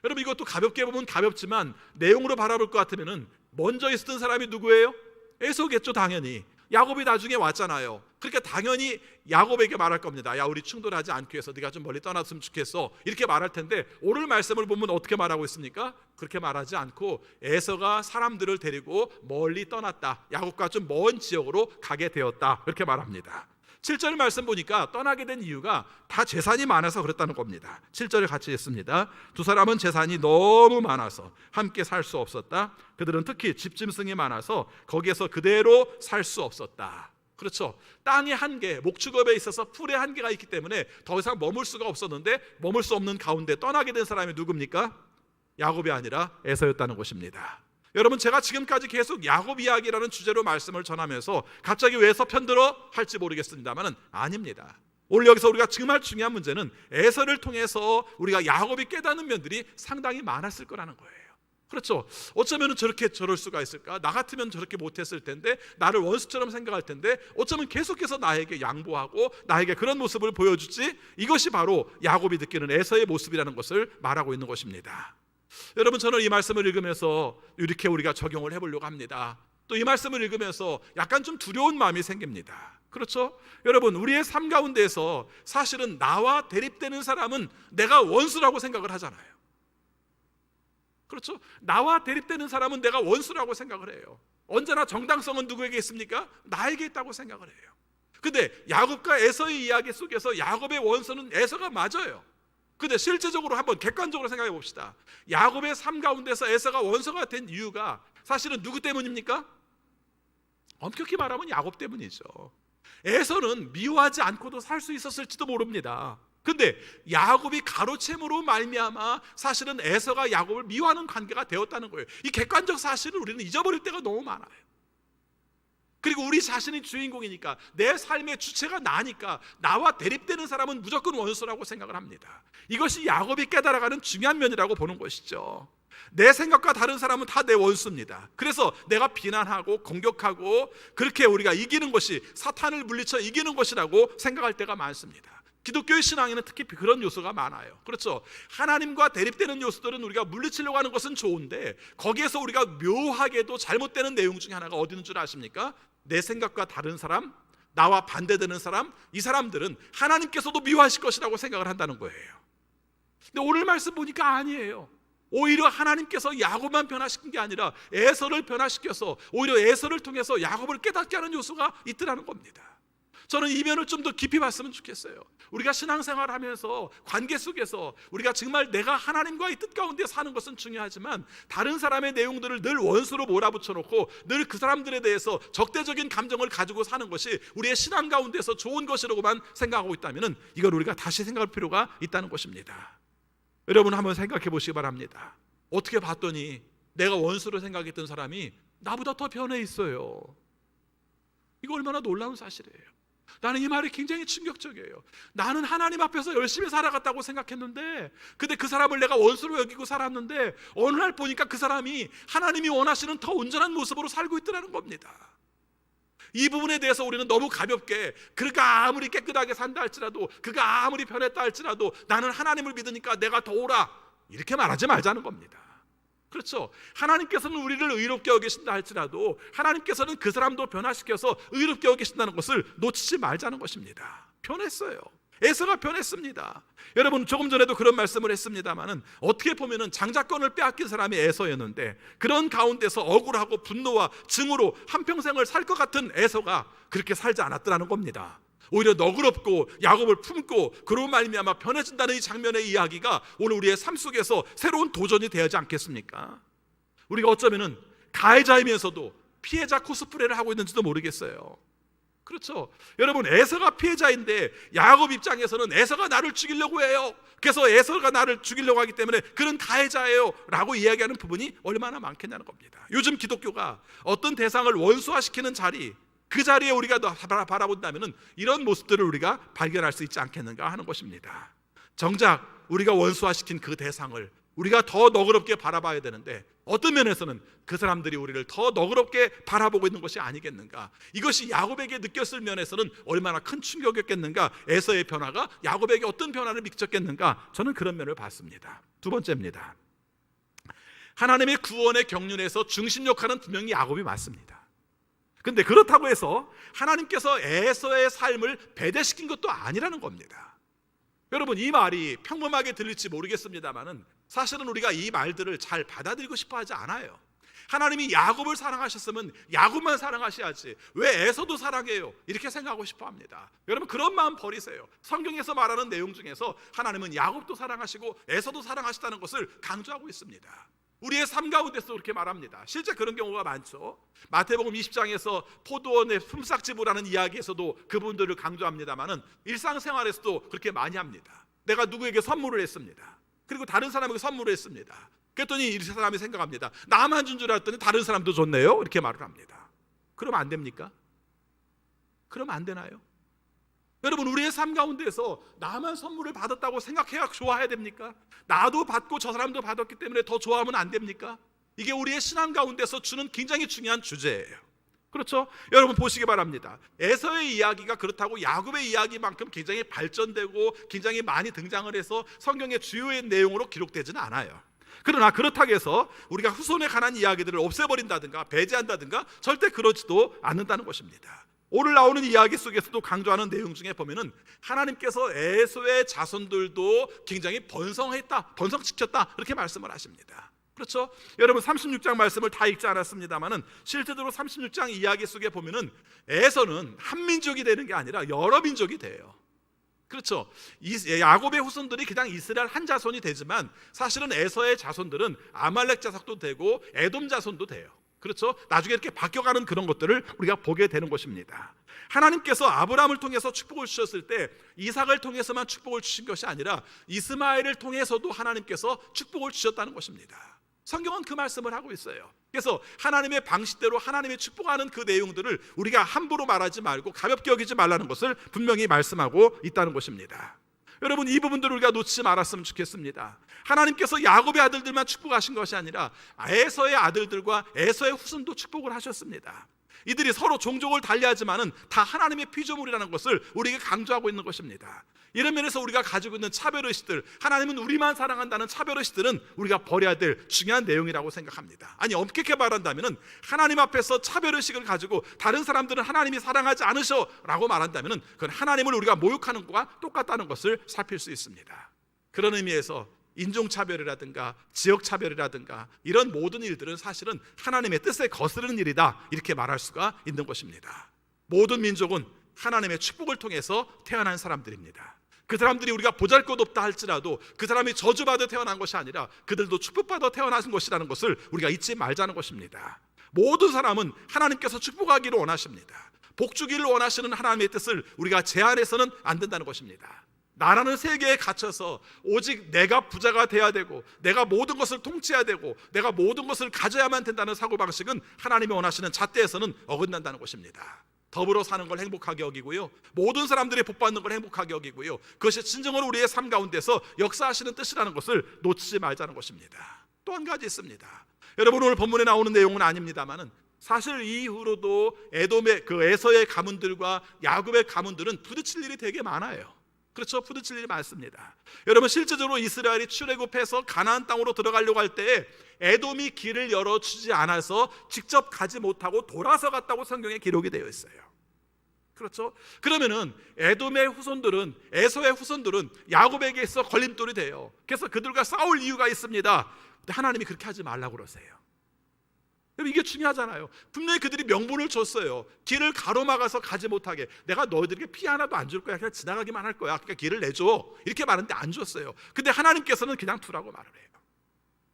여러분, 이것도 가볍게 보면 가볍지만 내용으로 바라볼 것 같으면 먼저 있었던 사람이 누구예요? 에서겠죠. 당연히 야곱이 나중에 왔잖아요. 그러니까 당연히 야곱에게 말할 겁니다. 야, 우리 충돌하지 않기 위해서 네가 좀 멀리 떠났으면 좋겠어, 이렇게 말할 텐데 오늘 말씀을 보면 어떻게 말하고 있습니까? 그렇게 말하지 않고 에서가 사람들을 데리고 멀리 떠났다, 야곱과 좀 먼 지역으로 가게 되었다, 이렇게 말합니다. 7절 말씀 보니까 떠나게 된 이유가 다 재산이 많아서 그랬다는 겁니다. 7절에 같이 읽습니다. 두 사람은 재산이 너무 많아서 함께 살 수 없었다. 그들은 특히 집짐승이 많아서 거기에서 그대로 살 수 없었다. 그렇죠. 땅의 한계, 목축업에 있어서 풀의 한계가 있기 때문에 더 이상 머물 수가 없었는데 머물 수 없는 가운데 떠나게 된 사람이 누굽니까? 야곱이 아니라 에서였다는 것입니다. 여러분, 제가 지금까지 계속 야곱 이야기라는 주제로 말씀을 전하면서 갑자기 왜 에서 편들어 할지 모르겠습니다만은 아닙니다. 오늘 여기서 우리가 정말 중요한 문제는 에서를 통해서 우리가 야곱이 깨닫는 면들이 상당히 많았을 거라는 거예요. 그렇죠. 어쩌면 저렇게 저럴 수가 있을까? 나 같으면 저렇게 못했을 텐데, 나를 원수처럼 생각할 텐데 어쩌면 계속해서 나에게 양보하고 나에게 그런 모습을 보여주지. 이것이 바로 야곱이 느끼는 에서의 모습이라는 것을 말하고 있는 것입니다. 여러분, 저는 이 말씀을 읽으면서 이렇게 우리가 적용을 해보려고 합니다. 또 이 말씀을 읽으면서 약간 좀 두려운 마음이 생깁니다. 그렇죠? 여러분, 우리의 삶 가운데에서 사실은 나와 대립되는 사람은 내가 원수라고 생각을 하잖아요. 그렇죠? 나와 대립되는 사람은 내가 원수라고 생각을 해요. 언제나 정당성은 누구에게 있습니까? 나에게 있다고 생각을 해요. 근데 야곱과 에서의 이야기 속에서 야곱의 원수는 에서가 맞아요. 근데 실제적으로 한번 객관적으로 생각해 봅시다. 야곱의 삶 가운데서 에서가 원수가 된 이유가 사실은 누구 때문입니까? 엄격히 말하면 야곱 때문이죠. 에서는 미워하지 않고도 살 수 있었을지도 모릅니다. 근데 야곱이 가로챈으로 말미암아 사실은 에서가 야곱을 미워하는 관계가 되었다는 거예요. 이 객관적 사실을 우리는 잊어버릴 때가 너무 많아요. 그리고 우리 자신이 주인공이니까, 내 삶의 주체가 나니까 나와 대립되는 사람은 무조건 원수라고 생각을 합니다. 이것이 야곱이 깨달아가는 중요한 면이라고 보는 것이죠. 내 생각과 다른 사람은 다 내 원수입니다. 그래서 내가 비난하고 공격하고 그렇게 우리가 이기는 것이, 사탄을 물리쳐 이기는 것이라고 생각할 때가 많습니다. 기독교의 신앙에는 특히 그런 요소가 많아요. 그렇죠. 하나님과 대립되는 요소들은 우리가 물리치려고 하는 것은 좋은데 거기에서 우리가 묘하게도 잘못되는 내용 중에 하나가 어디 있는 줄 아십니까? 내 생각과 다른 사람, 나와 반대되는 사람, 이 사람들은 하나님께서도 미워하실 것이라고 생각을 한다는 거예요. 근데 오늘 말씀 보니까 아니에요. 오히려 하나님께서 야곱만 변화시킨 게 아니라 에서를 변화시켜서 오히려 에서를 통해서 야곱을 깨닫게 하는 요소가 있더라는 겁니다. 저는 이 면을 좀 더 깊이 봤으면 좋겠어요. 우리가 신앙생활을 하면서 관계 속에서 우리가 정말 내가 하나님과의 뜻 가운데 사는 것은 중요하지만 다른 사람의 내용들을 늘 원수로 몰아붙여 놓고 늘 그 사람들에 대해서 적대적인 감정을 가지고 사는 것이 우리의 신앙 가운데서 좋은 것이라고만 생각하고 있다면 이걸 우리가 다시 생각할 필요가 있다는 것입니다. 여러분, 한번 생각해 보시기 바랍니다. 어떻게 봤더니 내가 원수로 생각했던 사람이 나보다 더 변해 있어요. 이거 얼마나 놀라운 사실이에요. 나는 이 말이 굉장히 충격적이에요. 나는 하나님 앞에서 열심히 살아갔다고 생각했는데, 근데 그 사람을 내가 원수로 여기고 살았는데 어느 날 보니까 그 사람이 하나님이 원하시는 더 온전한 모습으로 살고 있더라는 겁니다. 이 부분에 대해서 우리는 너무 가볍게, 그가 아무리 깨끗하게 산다 할지라도, 그가 아무리 변했다 할지라도 나는 하나님을 믿으니까 내가 더 오라, 이렇게 말하지 말자는 겁니다. 그렇죠? 하나님께서는 우리를 의롭게 여기신다 할지라도 하나님께서는 그 사람도 변화시켜서 의롭게 여기신다는 것을 놓치지 말자는 것입니다. 변했어요. 에서가 변했습니다. 여러분, 조금 전에도 그런 말씀을 했습니다마는 어떻게 보면은 장자권을 빼앗긴 사람이 에서였는데, 그런 가운데서 억울하고 분노와 증오로 한평생을 살 것 같은 에서가 그렇게 살지 않았더라는 겁니다. 오히려 너그럽고 야곱을 품고 그로 말미암아 변해진다는 이 장면의 이야기가 오늘 우리의 삶 속에서 새로운 도전이 되지 않겠습니까? 우리가 어쩌면은 가해자이면서도 피해자 코스프레를 하고 있는지도 모르겠어요. 그렇죠? 여러분, 에서가 피해자인데 야곱 입장에서는 에서가 나를 죽이려고 해요. 그래서 에서가 나를 죽이려고 하기 때문에 그는 가해자예요 라고 이야기하는 부분이 얼마나 많겠냐는 겁니다. 요즘 기독교가 어떤 대상을 원수화시키는 자리, 그 자리에 우리가 바라본다면 이런 모습들을 우리가 발견할 수 있지 않겠는가 하는 것입니다. 정작 우리가 원수화시킨 그 대상을 우리가 더 너그럽게 바라봐야 되는데, 어떤 면에서는 그 사람들이 우리를 더 너그럽게 바라보고 있는 것이 아니겠는가. 이것이 야곱에게 느꼈을 면에서는 얼마나 큰 충격이었겠는가. 에서의 변화가 야곱에게 어떤 변화를 미쳤겠는가. 저는 그런 면을 봤습니다. 두 번째입니다. 하나님의 구원의 경륜에서 중심 역할은 분명히 야곱이 맞습니다. 근데 그렇다고 해서 하나님께서 에서의 삶을 배대시킨 것도 아니라는 겁니다. 여러분, 이 말이 평범하게 들릴지 모르겠습니다만은 사실은 우리가 이 말들을 잘 받아들이고 싶어 하지 않아요. 하나님이 야곱을 사랑하셨으면 야곱만 사랑하셔야지 왜 에서도 사랑해요? 이렇게 생각하고 싶어 합니다. 여러분, 그런 마음 버리세요. 성경에서 말하는 내용 중에서 하나님은 야곱도 사랑하시고 에서도 사랑하시다는 것을 강조하고 있습니다. 우리의 삶 가운데서 그렇게 말합니다. 실제 그런 경우가 많죠. 마태복음 20장에서 포도원의 품삯지부라는 이야기에서도 그분들을 강조합니다만은 일상생활에서도 그렇게 많이 합니다. 내가 누구에게 선물을 했습니다. 그리고 다른 사람에게 선물을 했습니다. 그랬더니 이 사람이 생각합니다. 나만 준 줄 알았더니 다른 사람도 줬네요. 이렇게 말을 합니다. 그러면 안 됩니까? 그러면 안 되나요? 여러분, 우리의 삶 가운데서 나만 선물을 받았다고 생각해야 좋아해야 됩니까? 나도 받고 저 사람도 받았기 때문에 더 좋아하면 안 됩니까? 이게 우리의 신앙 가운데서 주는 굉장히 중요한 주제예요. 그렇죠? 여러분, 보시기 바랍니다. 에서의 이야기가 그렇다고 야곱의 이야기만큼 굉장히 발전되고 굉장히 많이 등장을 해서 성경의 주요의 내용으로 기록되지는 않아요. 그러나 그렇다고 해서 우리가 후손에 관한 이야기들을 없애버린다든가 배제한다든가 절대 그러지도 않는다는 것입니다. 오늘 나오는 이야기 속에서도 강조하는 내용 중에 보면은 하나님께서 에서의 자손들도 굉장히 번성했다, 번성시켰다, 그렇게 말씀을 하십니다. 그렇죠? 여러분, 36장 말씀을 다 읽지 않았습니다만은 실제로 36장 이야기 속에 보면은 에서는 한 민족이 되는 게 아니라 여러 민족이 돼요. 그렇죠? 야곱의 후손들이 그냥 이스라엘 한 자손이 되지만 사실은 에서의 자손들은 아말렉 자손도 되고 에돔 자손도 돼요. 그렇죠? 나중에 이렇게 바뀌어가는 그런 것들을 우리가 보게 되는 것입니다. 하나님께서 아브라함을 통해서 축복을 주셨을 때 이삭을 통해서만 축복을 주신 것이 아니라 이스마엘을 통해서도 하나님께서 축복을 주셨다는 것입니다. 성경은 그 말씀을 하고 있어요. 그래서 하나님의 방식대로 하나님의 축복하는 그 내용들을 우리가 함부로 말하지 말고 가볍게 여기지 말라는 것을 분명히 말씀하고 있다는 것입니다. 여러분, 이 부분들을 우리가 놓치지 말았으면 좋겠습니다. 하나님께서 야곱의 아들들만 축복하신 것이 아니라 에서의 아들들과 에서의 후손도 축복을 하셨습니다. 이들이 서로 종족을 달리하지만은 다 하나님의 피조물이라는 것을 우리에게 강조하고 있는 것입니다. 이런 면에서 우리가 가지고 있는 차별의식들, 하나님은 우리만 사랑한다는 차별의식들은 우리가 버려야 될 중요한 내용이라고 생각합니다. 아니, 엄격히 말한다면 하나님 앞에서 차별의식을 가지고 다른 사람들은 하나님이 사랑하지 않으셔 라고 말한다면 그건 하나님을 우리가 모욕하는 것과 똑같다는 것을 살필 수 있습니다. 그런 의미에서 인종차별이라든가 지역차별이라든가 이런 모든 일들은 사실은 하나님의 뜻에 거스르는 일이다, 이렇게 말할 수가 있는 것입니다. 모든 민족은 하나님의 축복을 통해서 태어난 사람들입니다. 그 사람들이 우리가 보잘것없다 할지라도 그 사람이 저주받아 태어난 것이 아니라 그들도 축복받아 태어난 것이라는 것을 우리가 잊지 말자는 것입니다. 모든 사람은 하나님께서 축복하기를 원하십니다. 복 주기를 원하시는 하나님의 뜻을 우리가 제한해서는 안 된다는 것입니다. 나라는 세계에 갇혀서 오직 내가 부자가 돼야 되고 내가 모든 것을 통치해야 되고 내가 모든 것을 가져야만 된다는 사고방식은 하나님이 원하시는 잣대에서는 어긋난다는 것입니다. 더불어 사는 걸 행복하게 여기고요, 모든 사람들이 복받는 걸 행복하게 여기고요, 그것이 진정으로 우리의 삶 가운데서 역사하시는 뜻이라는 것을 놓치지 말자는 것입니다. 또 한 가지 있습니다. 여러분, 오늘 본문에 나오는 내용은 아닙니다만은 사실 이후로도 에돔의 그 에서의 가문들과 야곱의 가문들은 부딪힐 일이 되게 많아요. 그렇죠? 부딪힐 일이 많습니다. 여러분, 실제적으로 이스라엘이 출애굽해서 가나안 땅으로 들어가려고 할 때 에돔이 길을 열어주지 않아서 직접 가지 못하고 돌아서 갔다고 성경에 기록이 되어 있어요. 그렇죠? 그러면은 에돔의 후손들은, 에서의 후손들은 야곱에게 있어 걸림돌이 돼요. 그래서 그들과 싸울 이유가 있습니다. 근데 하나님이 그렇게 하지 말라고 그러세요. 이게 중요하잖아요. 분명히 그들이 명분을 줬어요. 길을 가로막아서 가지 못하게, 내가 너희들에게 피 하나도 안 줄 거야, 그냥 지나가기만 할 거야, 그러니까 길을 내줘, 이렇게 말하는데 안 줬어요. 근데 하나님께서는 그냥 두라고 말을 해요.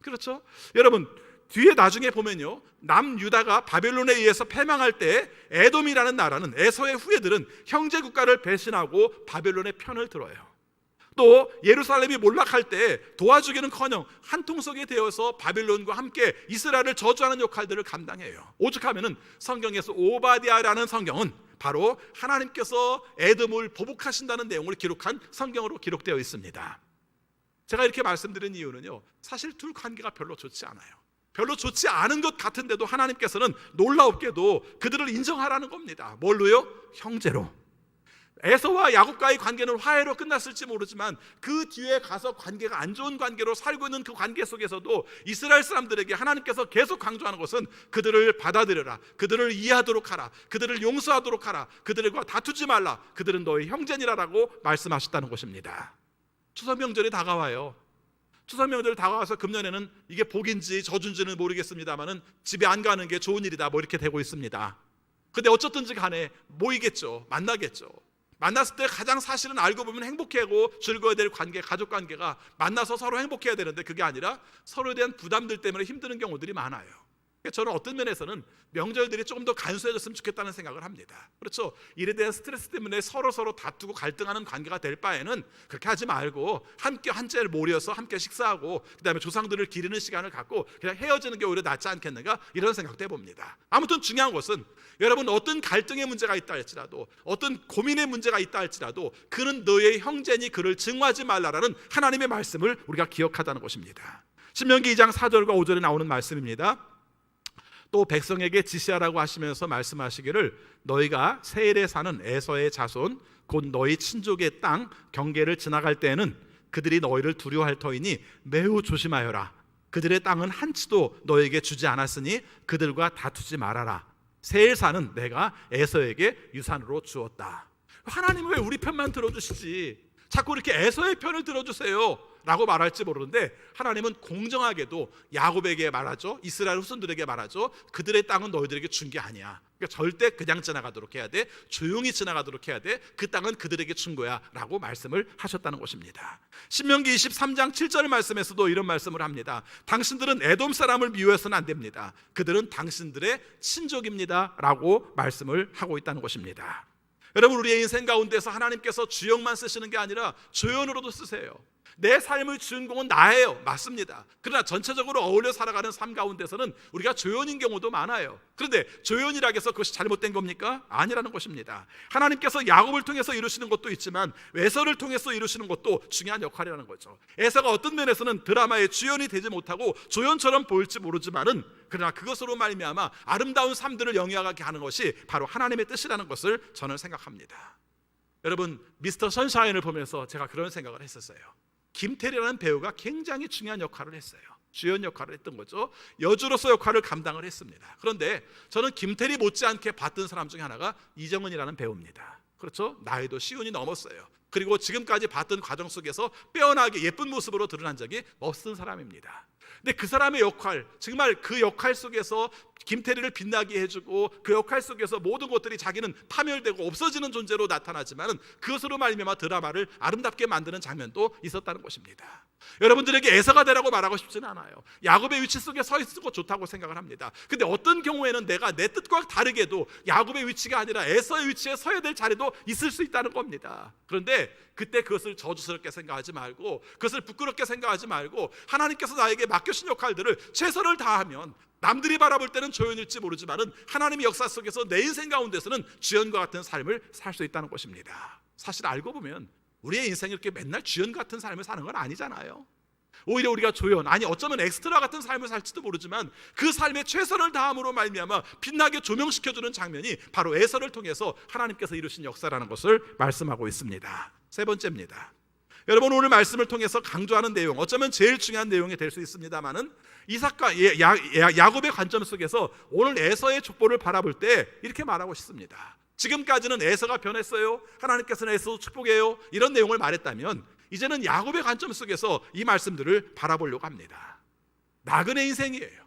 그렇죠? 여러분, 뒤에 나중에 보면요, 남유다가 바벨론에 의해서 패망할 때 에돔이라는 나라는, 에서의 후예들은 형제 국가를 배신하고 바벨론의 편을 들어요. 또 예루살렘이 몰락할 때 도와주기는커녕 한통속이 되어서 바빌론과 함께 이스라엘을 저주하는 역할들을 감당해요. 오죽하면은 성경에서 오바댜라는 성경은 바로 하나님께서 에돔을 보복하신다는 내용을 기록한 성경으로 기록되어 있습니다. 제가 이렇게 말씀드린 이유는요, 사실 둘 관계가 별로 좋지 않아요. 별로 좋지 않은 것 같은데도 하나님께서는 놀랍게도 그들을 인정하라는 겁니다. 뭘로요? 형제로. 에서와 야곱과의 관계는 화해로 끝났을지 모르지만 그 뒤에 가서 관계가 안 좋은 관계로 살고 있는 그 관계 속에서도 이스라엘 사람들에게 하나님께서 계속 강조하는 것은 그들을 받아들여라, 그들을 이해하도록 하라, 그들을 용서하도록 하라, 그들과 다투지 말라, 그들은 너의 형제니라라고 말씀하셨다는 것입니다. 추석 명절이 다가와요. 추석 명절이 다가와서 금년에는 이게 복인지 저주인지는 모르겠습니다만은 집에 안 가는 게 좋은 일이다, 뭐 이렇게 되고 있습니다. 근데 어쨌든지 간에 모이겠죠, 만나겠죠. 만났을 때 가장 사실은 알고 보면 행복하고 즐거워야 될 관계, 가족 관계가 만나서 서로 행복해야 되는데 그게 아니라 서로에 대한 부담들 때문에 힘드는 경우들이 많아요. 저는 어떤 면에서는 명절들이 조금 더 간소해졌으면 좋겠다는 생각을 합니다. 그렇죠? 일에 대한 스트레스 때문에 서로 다투고 갈등하는 관계가 될 바에는 그렇게 하지 말고 함께 한자리를 모여서 함께 식사하고 그다음에 조상들을 기리는 시간을 갖고 그냥 헤어지는 게 오히려 낫지 않겠는가, 이런 생각도 해봅니다. 아무튼 중요한 것은 여러분, 어떤 갈등의 문제가 있다 할지라도, 어떤 고민의 문제가 있다 할지라도 그는 너의 형제니 그를 증오하지 말라라는 하나님의 말씀을 우리가 기억하다는 것입니다. 신명기 2장 4절과 5절에 나오는 말씀입니다. 또 백성에게 지시하라고 하시면서 말씀하시기를, 너희가 세일에 사는 에서의 자손 곧 너희 친족의 땅 경계를 지나갈 때에는 그들이 너희를 두려워할 터이니 매우 조심하여라. 그들의 땅은 한치도 너에게 주지 않았으니 그들과 다투지 말아라. 세일산은 내가 에서에게 유산으로 주었다. 하나님은 왜 우리 편만 들어주시지 자꾸 이렇게 에서의 편을 들어주세요 라고 말할지 모르는데, 하나님은 공정하게도 야곱에게 말하죠, 이스라엘 후손들에게 말하죠. 그들의 땅은 너희들에게 준 게 아니야. 그러니까 절대 그냥 지나가도록 해야 돼, 조용히 지나가도록 해야 돼, 그 땅은 그들에게 준 거야 라고 말씀을 하셨다는 것입니다. 신명기 23장 7절 말씀에서도 이런 말씀을 합니다. 당신들은 에돔 사람을 미워해서는 안 됩니다. 그들은 당신들의 친족입니다 라고 말씀을 하고 있다는 것입니다. 여러분, 우리의 인생 가운데서 하나님께서 주역만 쓰시는 게 아니라 조연으로도 쓰세요. 내 삶의 주인공은 나예요. 맞습니다. 그러나 전체적으로 어울려 살아가는 삶 가운데서는 우리가 조연인 경우도 많아요. 그런데 조연이라고 해서 그것이 잘못된 겁니까? 아니라는 것입니다. 하나님께서 야곱을 통해서 이루시는 것도 있지만 에서를 통해서 이루시는 것도 중요한 역할이라는 거죠. 에서가 어떤 면에서는 드라마의 주연이 되지 못하고 조연처럼 보일지 모르지만은, 그러나 그것으로 말미암아 아름다운 삶들을 영위하게 하는 것이 바로 하나님의 뜻이라는 것을 저는 생각합니다. 여러분, 미스터 선샤인을 보면서 제가 그런 생각을 했었어요. 김태리라는 배우가 굉장히 중요한 역할을 했어요. 주연 역할을 했던 거죠. 여주로서 역할을 감당을 했습니다. 그런데 저는 김태리 못지않게 봤던 사람 중에 하나가 이정은이라는 배우입니다. 그렇죠? 나이도 시운이 넘었어요. 그리고 지금까지 봤던 과정 속에서 빼어나게 예쁜 모습으로 드러난 적이 없은 사람입니다. 근데 그 사람의 역할, 정말 그 역할 속에서 김태리를 빛나게 해주고 그 역할 속에서 모든 것들이 자기는 파멸되고 없어지는 존재로 나타나지만 그것으로 말미암아 드라마를 아름답게 만드는 장면도 있었다는 것입니다. 여러분들에게 에서가 되라고 말하고 싶지는 않아요. 야곱의 위치 속에 서 있는 것 좋다고 생각을 합니다. 근데 어떤 경우에는 내가 내 뜻과 다르게도 야곱의 위치가 아니라 에서의 위치에 서야 될 자리도 있을 수 있다는 겁니다. 그런데 그때 그것을 저주스럽게 생각하지 말고, 그것을 부끄럽게 생각하지 말고, 하나님께서 나에게 맡겨주신 맡겨주신 역할들을 최선을 다하면 남들이 바라볼 때는 조연일지 모르지만은 하나님의 역사 속에서 내 인생 가운데서는 주연과 같은 삶을 살 수 있다는 것입니다. 사실 알고 보면 우리의 인생이 이렇게 맨날 주연 같은 삶을 사는 건 아니잖아요. 오히려 우리가 조연, 아니 어쩌면 엑스트라 같은 삶을 살지도 모르지만 그 삶에 최선을 다함으로 말미암아 빛나게 조명시켜주는 장면이 바로 에서를 통해서 하나님께서 이루신 역사라는 것을 말씀하고 있습니다. 세 번째입니다. 여러분, 오늘 말씀을 통해서 강조하는 내용, 어쩌면 제일 중요한 내용이 될 수 있습니다만은 이삭과 야곱의 관점 속에서 오늘 에서의 족보를 바라볼 때 이렇게 말하고 싶습니다. 지금까지는 에서가 변했어요, 하나님께서는 에서 축복해요, 이런 내용을 말했다면 이제는 야곱의 관점 속에서 이 말씀들을 바라보려고 합니다. 나그네 인생이에요.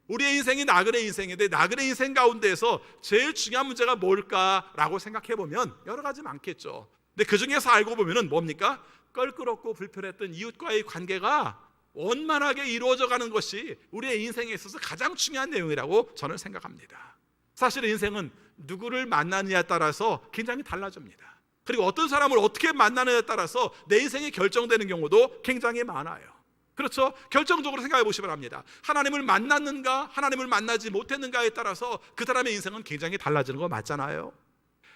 우리의 인생이 나그네 인생인데 나그네 인생 가운데에서 제일 중요한 문제가 뭘까라고 생각해 보면 여러 가지 많겠죠. 근데 그 중에서 알고 보면은 뭡니까? 껄끄럽고 불편했던 이웃과의 관계가 원만하게 이루어져 가는 것이 우리의 인생에 있어서 가장 중요한 내용이라고 저는 생각합니다. 사실 인생은 누구를 만나느냐에 따라서 굉장히 달라집니다. 그리고 어떤 사람을 어떻게 만나느냐에 따라서 내 인생이 결정되는 경우도 굉장히 많아요. 그렇죠? 결정적으로 생각해 보시면 합니다. 하나님을 만났는가, 하나님을 만나지 못했는가에 따라서 그 사람의 인생은 굉장히 달라지는 거 맞잖아요.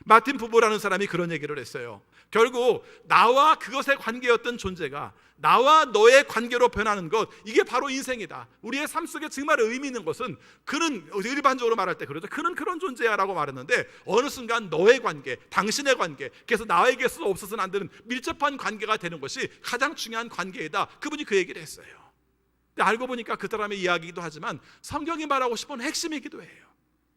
마틴 부보라는 사람이 그런 얘기를 했어요. 결국 나와 그것의 관계였던 존재가 나와 너의 관계로 변하는 것, 이게 바로 인생이다. 우리의 삶 속에 정말 의미 있는 것은, 그는 일반적으로 말할 때 그러죠. 그는 그런 존재야 라고 말했는데 어느 순간 너의 관계, 당신의 관계, 그래서 나에게서 없어서는 안 되는 밀접한 관계가 되는 것이 가장 중요한 관계이다. 그분이 그 얘기를 했어요. 근데 알고 보니까 그 사람의 이야기이기도 하지만 성경이 말하고 싶은 핵심이기도 해요.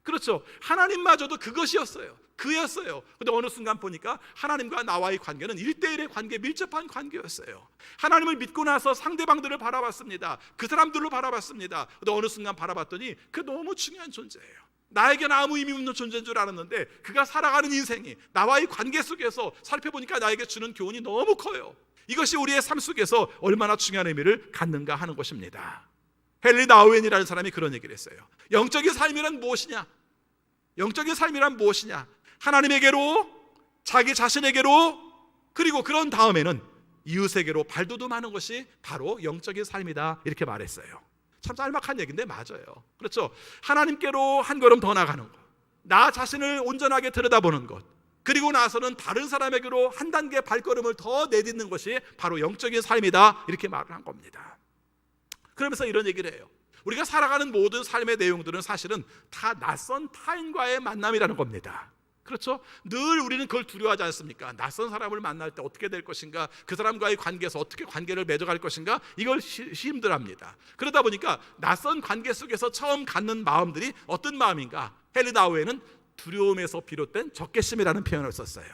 그렇죠. 하나님마저도 그것이었어요. 그였어요. 근데 어느 순간 보니까 하나님과 나와의 관계는 1대1의 관계, 밀접한 관계였어요. 하나님을 믿고 나서 상대방들을 바라봤습니다. 그 사람들로 바라봤습니다. 근데 어느 순간 바라봤더니 그 너무 중요한 존재예요. 나에게는 아무 의미 없는 존재인 줄 알았는데 그가 살아가는 인생이 나와의 관계 속에서 살펴보니까 나에게 주는 교훈이 너무 커요. 이것이 우리의 삶 속에서 얼마나 중요한 의미를 갖는가 하는 것입니다. 헨리 나우엔이라는 사람이 그런 얘기를 했어요. 영적인 삶이란 무엇이냐? 영적인 삶이란 무엇이냐? 하나님에게로, 자기 자신에게로, 그리고 그런 다음에는 이웃에게로 발돋움하는 것이 바로 영적인 삶이다, 이렇게 말했어요. 참 짤막한 얘기인데 맞아요. 그렇죠? 하나님께로 한 걸음 더 나가는 것, 나 자신을 온전하게 들여다보는 것, 그리고 나서는 다른 사람에게로 한 단계 발걸음을 더 내딛는 것이 바로 영적인 삶이다, 이렇게 말을 한 겁니다. 그러면서 이런 얘기를 해요. 우리가 살아가는 모든 삶의 내용들은 사실은 다 낯선 타인과의 만남이라는 겁니다. 그렇죠? 늘 우리는 그걸 두려워하지 않습니까? 낯선 사람을 만날 때 어떻게 될 것인가, 그 사람과의 관계에서 어떻게 관계를 맺어갈 것인가, 이걸 힘들어합니다. 그러다 보니까 낯선 관계 속에서 처음 갖는 마음들이 어떤 마음인가? 헨리 나우엔은 두려움에서 비롯된 적개심이라는 표현을 썼어요.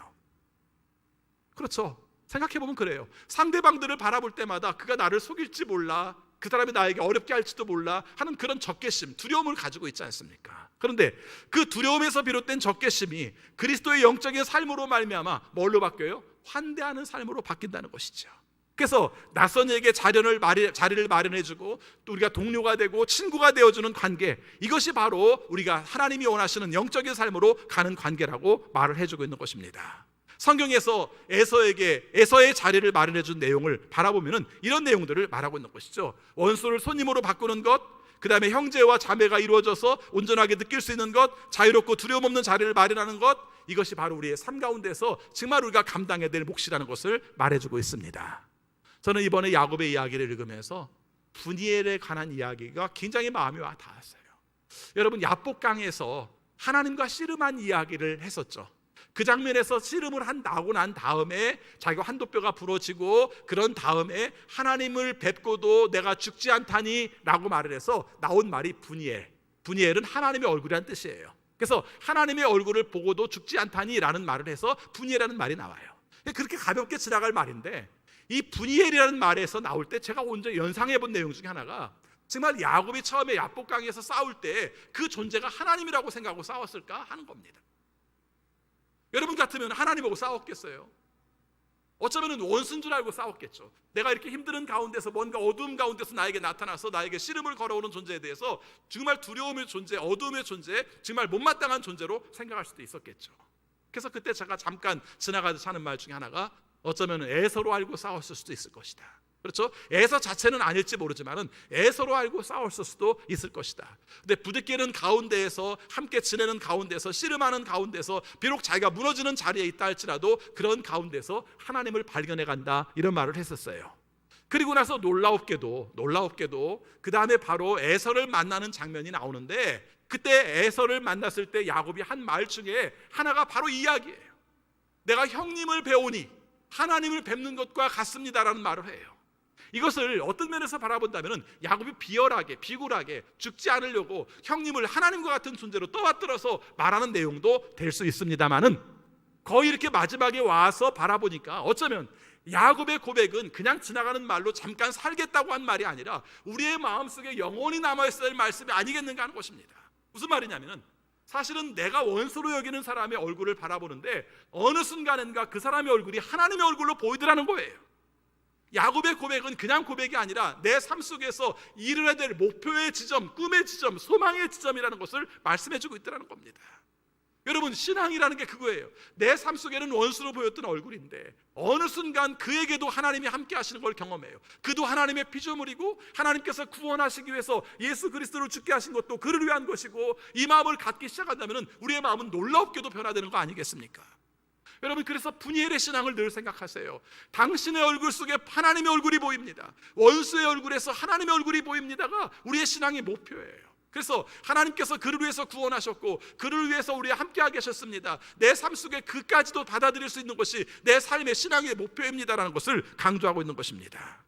그렇죠? 생각해보면 그래요. 상대방들을 바라볼 때마다 그가 나를 속일지 몰라, 그 사람이 나에게 어렵게 할지도 몰라 하는 그런 적개심, 두려움을 가지고 있지 않습니까? 그런데 그 두려움에서 비롯된 적개심이 그리스도의 영적인 삶으로 말미암아 뭘로 바뀌어요? 환대하는 삶으로 바뀐다는 것이죠. 그래서 낯선 이에게 자리를 마련해주고 또 우리가 동료가 되고 친구가 되어주는 관계, 이것이 바로 우리가 하나님이 원하시는 영적인 삶으로 가는 관계라고 말을 해주고 있는 것입니다. 성경에서 에서의 자리를 마련해 준 내용을 바라보면 이런 내용들을 말하고 있는 것이죠. 원수를 손님으로 바꾸는 것, 그 다음에 형제와 자매가 이루어져서 온전하게 느낄 수 있는 것, 자유롭고 두려움 없는 자리를 마련하는 것, 이것이 바로 우리의 삶 가운데서 정말 우리가 감당해야 될 몫이라는 것을 말해주고 있습니다. 저는 이번에 야곱의 이야기를 읽으면서 분이엘에 관한 이야기가 굉장히 마음에 와 닿았어요. 여러분, 야복강에서 하나님과 씨름한 이야기를 했었죠. 그 장면에서 씨름을 나고 난 다음에 자기가 환도뼈가 부러지고 그런 다음에 하나님을 뵙고도 내가 죽지 않다니 라고 말을 해서 나온 말이 분이엘. 분이엘은 하나님의 얼굴이라는 뜻이에요. 그래서 하나님의 얼굴을 보고도 죽지 않다니 라는 말을 해서 분이엘이라는 말이 나와요. 그렇게 가볍게 지나갈 말인데 이 분이엘이라는 말에서 나올 때 제가 온전히 연상해 본 내용 중에 하나가, 정말 야곱이 처음에 야복강에서 싸울 때 그 존재가 하나님이라고 생각하고 싸웠을까 하는 겁니다. 여러분 같으면 하나님하고 싸웠겠어요? 어쩌면 원수인 줄 알고 싸웠겠죠. 내가 이렇게 힘든 가운데서, 뭔가 어두움 가운데서 나에게 나타나서 나에게 씨름을 걸어오는 존재에 대해서 정말 두려움의 존재, 어두움의 존재, 정말 못마땅한 존재로 생각할 수도 있었겠죠. 그래서 그때 제가 잠깐 지나가듯이 하는 말 중에 하나가, 어쩌면 에서로 알고 싸웠을 수도 있을 것이다. 그렇죠? 에서 자체는 아닐지 모르지만은 에서로 알고 싸웠을 수도 있을 것이다. 근데 부대끼는 가운데에서 함께 지내는 가운데서 씨름하는 가운데서 비록 자기가 무너지는 자리에 있다 할지라도 그런 가운데서 하나님을 발견해 간다 이런 말을 했었어요. 그리고 나서 놀랍게도 그 다음에 바로 에서를 만나는 장면이 나오는데 그때 에서를 만났을 때 야곱이 한 말 중에 하나가 바로 이 이야기예요. 내가 형님을 배우니 하나님을 뵙는 것과 같습니다라는 말을 해요. 이것을 어떤 면에서 바라본다면 야곱이 비열하게 비굴하게 죽지 않으려고 형님을 하나님과 같은 존재로 떠받들어서 말하는 내용도 될 수 있습니다만은 거의 이렇게 마지막에 와서 바라보니까 어쩌면 야곱의 고백은 그냥 지나가는 말로 잠깐 살겠다고 한 말이 아니라 우리의 마음속에 영원히 남아있어야 할 말씀이 아니겠는가 하는 것입니다. 무슨 말이냐면 사실은 내가 원수로 여기는 사람의 얼굴을 바라보는데 어느 순간인가 그 사람의 얼굴이 하나님의 얼굴로 보이더라는 거예요. 야곱의 고백은 그냥 고백이 아니라 내 삶 속에서 이르러야 될 목표의 지점, 꿈의 지점, 소망의 지점이라는 것을 말씀해주고 있다는 겁니다. 여러분, 신앙이라는 게 그거예요. 내 삶 속에는 원수로 보였던 얼굴인데 어느 순간 그에게도 하나님이 함께 하시는 걸 경험해요. 그도 하나님의 피조물이고 하나님께서 구원하시기 위해서 예수 그리스도를 죽게 하신 것도 그를 위한 것이고 이 마음을 갖기 시작한다면 우리의 마음은 놀랍게도 변화되는 거 아니겠습니까? 여러분, 그래서 분이엘의 신앙을 늘 생각하세요. 당신의 얼굴 속에 하나님의 얼굴이 보입니다. 원수의 얼굴에서 하나님의 얼굴이 보입니다가 우리의 신앙의 목표예요. 그래서 하나님께서 그를 위해서 구원하셨고 그를 위해서 우리와 함께하게 하셨습니다. 내 삶 속에 그까지도 받아들일 수 있는 것이 내 삶의 신앙의 목표입니다라는 것을 강조하고 있는 것입니다.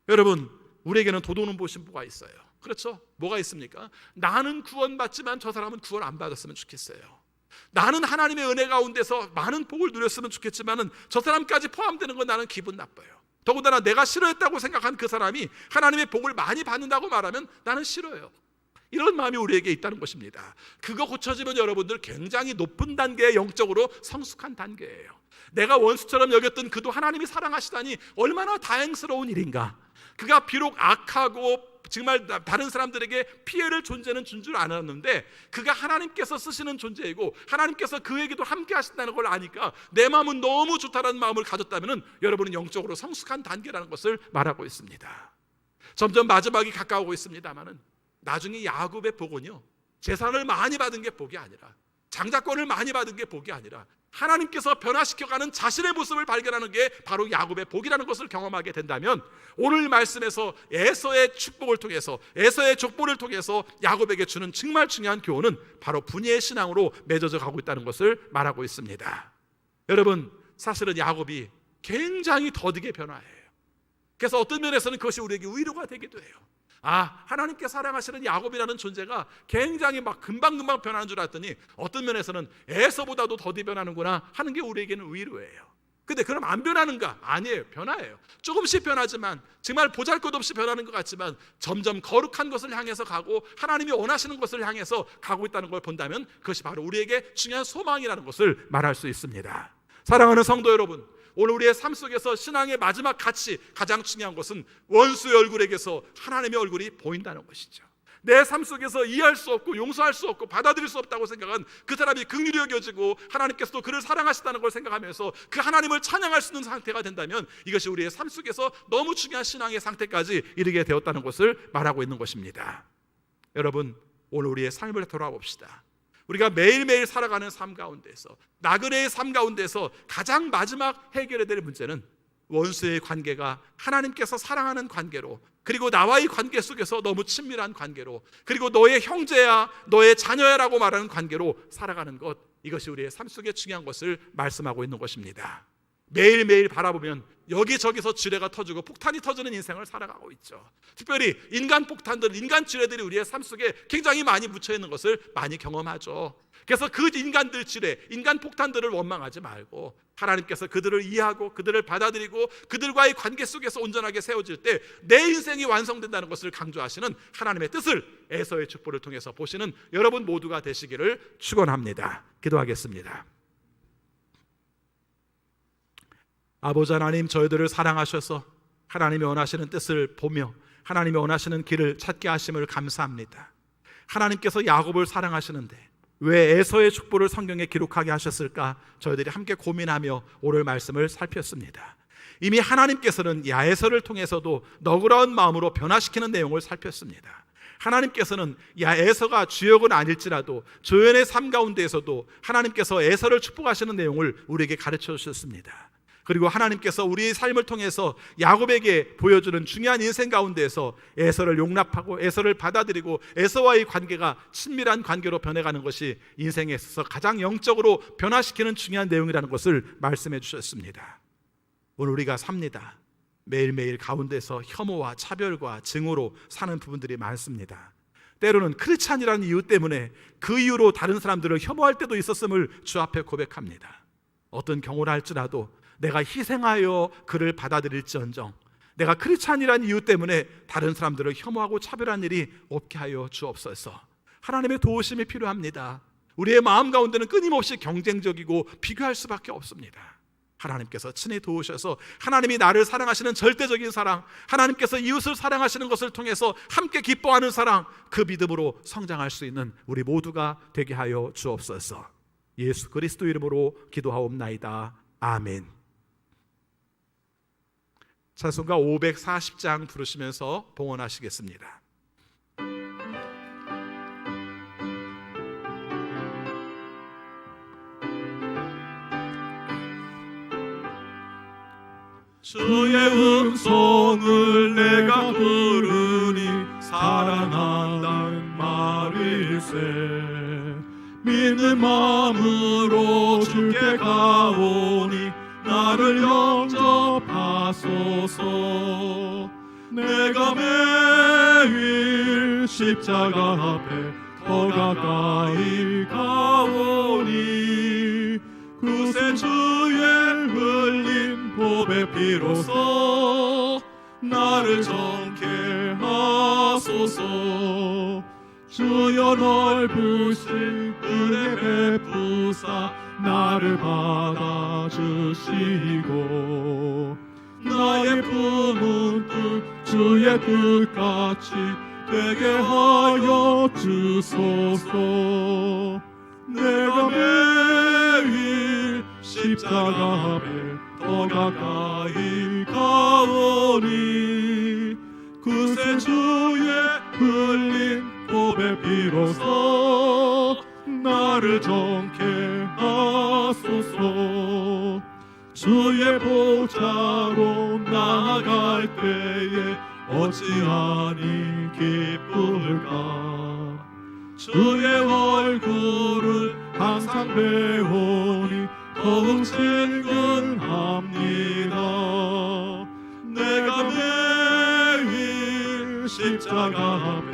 여러분, 우리에게는 도도는 신부가 있어요. 그렇죠? 뭐가 있습니까? 나는 구원받지만 저 사람은 구원 안 받았으면 좋겠어요. 나는 하나님의 은혜 가운데서 많은 복을 누렸으면 좋겠지만은 저 사람까지 포함되는 건 나는 기분 나빠요. 더군다나 내가 싫어했다고 생각한 그 사람이 하나님의 복을 많이 받는다고 말하면 나는 싫어요. 이런 마음이 우리에게 있다는 것입니다. 그거 고쳐지면 여러분들 굉장히 높은 단계의 영적으로 성숙한 단계예요. 내가 원수처럼 여겼던 그도 하나님이 사랑하시다니 얼마나 다행스러운 일인가. 그가 비록 악하고 정말 다른 사람들에게 피해를 존재는 준 줄 알았는데 그가 하나님께서 쓰시는 존재이고 하나님께서 그에게도 함께 하신다는 걸 아니까 내 마음은 너무 좋다라는 마음을 가졌다면 여러분은 영적으로 성숙한 단계라는 것을 말하고 있습니다. 점점 마지막이 가까우고 있습니다만은 나중에 야곱의 복은요, 재산을 많이 받은 게 복이 아니라 장자권을 많이 받은 게 복이 아니라 하나님께서 변화시켜가는 자신의 모습을 발견하는 게 바로 야곱의 복이라는 것을 경험하게 된다면 오늘 말씀에서 에서의 축복을 통해서 에서의 족보를 통해서 야곱에게 주는 정말 중요한 교훈은 바로 분이의 신앙으로 맺어져 가고 있다는 것을 말하고 있습니다. 여러분, 사실은 야곱이 굉장히 더디게 변화해요. 그래서 어떤 면에서는 그것이 우리에게 위로가 되기도 해요. 하나님께 사랑하시는 야곱이라는 존재가 굉장히 막 금방금방 변하는 줄 알았더니 어떤 면에서는 에서보다도 더디 변하는구나 하는 게 우리에게는 위로예요. 근데 그럼 안 변하는가? 아니에요. 변화해요. 조금씩 변하지만 정말 보잘것없이 변하는 것 같지만 점점 거룩한 것을 향해서 가고 하나님이 원하시는 것을 향해서 가고 있다는 걸 본다면 그것이 바로 우리에게 중요한 소망이라는 것을 말할 수 있습니다. 사랑하는 성도 여러분, 오늘 우리의 삶 속에서 신앙의 마지막 가치, 가장 중요한 것은 원수의 얼굴에게서 하나님의 얼굴이 보인다는 것이죠. 내 삶 속에서 이해할 수 없고 용서할 수 없고 받아들일 수 없다고 생각한 그 사람이 긍휼히 여겨지고 하나님께서도 그를 사랑하시다는 걸 생각하면서 그 하나님을 찬양할 수 있는 상태가 된다면 이것이 우리의 삶 속에서 너무 중요한 신앙의 상태까지 이르게 되었다는 것을 말하고 있는 것입니다. 여러분, 오늘 우리의 삶을 돌아봅시다. 우리가 매일매일 살아가는 삶 가운데서 나그네의 삶 가운데서 가장 마지막 해결해야 될 문제는 원수의 관계가 하나님께서 사랑하는 관계로, 그리고 나와의 관계 속에서 너무 친밀한 관계로, 그리고 너의 형제야 너의 자녀야라고 말하는 관계로 살아가는 것, 이것이 우리의 삶 속에 중요한 것을 말씀하고 있는 것입니다. 매일매일 바라보면 여기저기서 지뢰가 터지고 폭탄이 터지는 인생을 살아가고 있죠. 특별히 인간 폭탄들, 인간 지뢰들이 우리의 삶 속에 굉장히 많이 묻혀있는 것을 많이 경험하죠. 그래서 그 인간들 지뢰, 인간 폭탄들을 원망하지 말고 하나님께서 그들을 이해하고 그들을 받아들이고 그들과의 관계 속에서 온전하게 세워질 때 내 인생이 완성된다는 것을 강조하시는 하나님의 뜻을 에서의 축복을 통해서 보시는 여러분 모두가 되시기를 축원합니다. 기도하겠습니다. 아버지 하나님, 저희들을 사랑하셔서 하나님이 원하시는 뜻을 보며 하나님이 원하시는 길을 찾게 하심을 감사합니다. 하나님께서 야곱을 사랑하시는데 왜 에서의 축복을 성경에 기록하게 하셨을까? 저희들이 함께 고민하며 오늘 말씀을 살폈습니다. 이미 하나님께서는 야에서를 통해서도 너그러운 마음으로 변화시키는 내용을 살폈습니다. 하나님께서는 야에서가 주역은 아닐지라도 조연의 삶 가운데에서도 하나님께서 에서를 축복하시는 내용을 우리에게 가르쳐 주셨습니다. 그리고 하나님께서 우리의 삶을 통해서 야곱에게 보여주는 중요한 인생 가운데에서 에서를 용납하고 에서를 받아들이고 에서와의 관계가 친밀한 관계로 변해가는 것이 인생에 있어서 가장 영적으로 변화시키는 중요한 내용이라는 것을 말씀해 주셨습니다. 오늘 우리가 삽니다. 매일매일 가운데서 혐오와 차별과 증오로 사는 부분들이 많습니다. 때로는 크리스찬이라는 이유 때문에 그 이유로 다른 사람들을 혐오할 때도 있었음을 주 앞에 고백합니다. 어떤 경우를 할지라도 내가 희생하여 그를 받아들일지언정 내가 크리스찬이라는 이유 때문에 다른 사람들을 혐오하고 차별한 일이 없게 하여 주옵소서. 하나님의 도우심이 필요합니다. 우리의 마음 가운데는 끊임없이 경쟁적이고 비교할 수밖에 없습니다. 하나님께서 친히 도우셔서 하나님이 나를 사랑하시는 절대적인 사랑, 하나님께서 이웃을 사랑하시는 것을 통해서 함께 기뻐하는 사랑, 그 믿음으로 성장할 수 있는 우리 모두가 되게 하여 주옵소서. 예수 그리스도 이름으로 기도하옵나이다. 아멘. 찬송가 540장 부르시면서 봉헌하시겠습니다. 주의 음성을 내가 부르니 사랑한다는 말일세. 믿는 마음으로 주께 가오니 나를 영접하소서. 내가 매일 십자가 앞에 더 가까이 가오니 구세 주의 흘린 보배 피로써 나를 정케 하소서. 주여 넓으신 은혜 베푸사 나를 받아주시고 나의 품은 뜻 주의 뜻같이 되게 하여 주소서. 내가 매일 십자가 앞에 더 가까이 가오니 구세 주의 흘린 보배 피로써 나를 정케 하소서. 주의 보좌로 나아갈 때에 어찌하니 기쁠까. 주의 얼굴을 항상 배우니 더욱 친근합니다. 내가 매일 십자가 앞에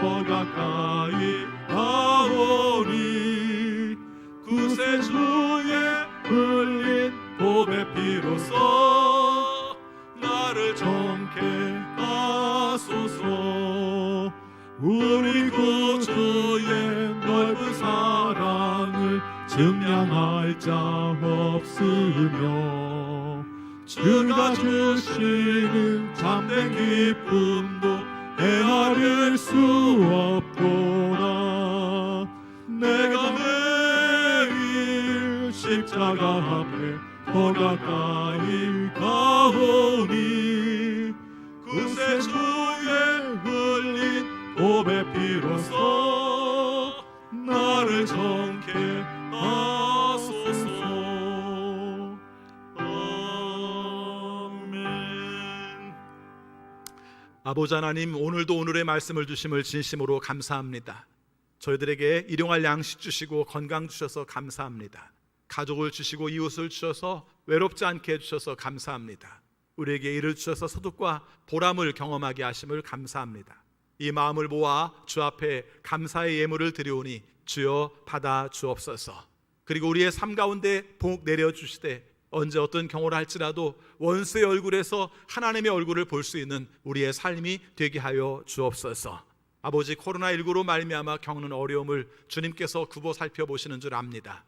더 가까이 가오니 구세 주의 흘린 보배 피로써 나를 정케 하소서. 우리 구주의 넓은 사랑을 증량할 자 없으며 주가 주시는 참된 기쁨도 헤아릴 수 없도다. 내가 매일 십자가 앞에 더 가까이 가오니 구세 주의 흘린 보배 피로써 나를 정케 하소서. 아멘. 아버지 하나님, 오늘도 오늘의 말씀을 주심을 진심으로 감사합니다. 저희들에게 일용할 양식 주시고 건강 주셔서 감사합니다. 가족을 주시고 이웃을 주셔서 외롭지 않게 해주셔서 감사합니다. 우리에게 이를 주셔서 소득과 보람을 경험하게 하심을 감사합니다. 이 마음을 모아 주 앞에 감사의 예물을 드리오니 주여 받아 주옵소서. 그리고 우리의 삶 가운데 복 내려주시되 언제 어떤 경우를 할지라도 원수의 얼굴에서 하나님의 얼굴을 볼 수 있는 우리의 삶이 되게 하여 주옵소서. 아버지, 코로나19로 말미암아 겪는 어려움을 주님께서 굽어 살펴보시는 줄 압니다.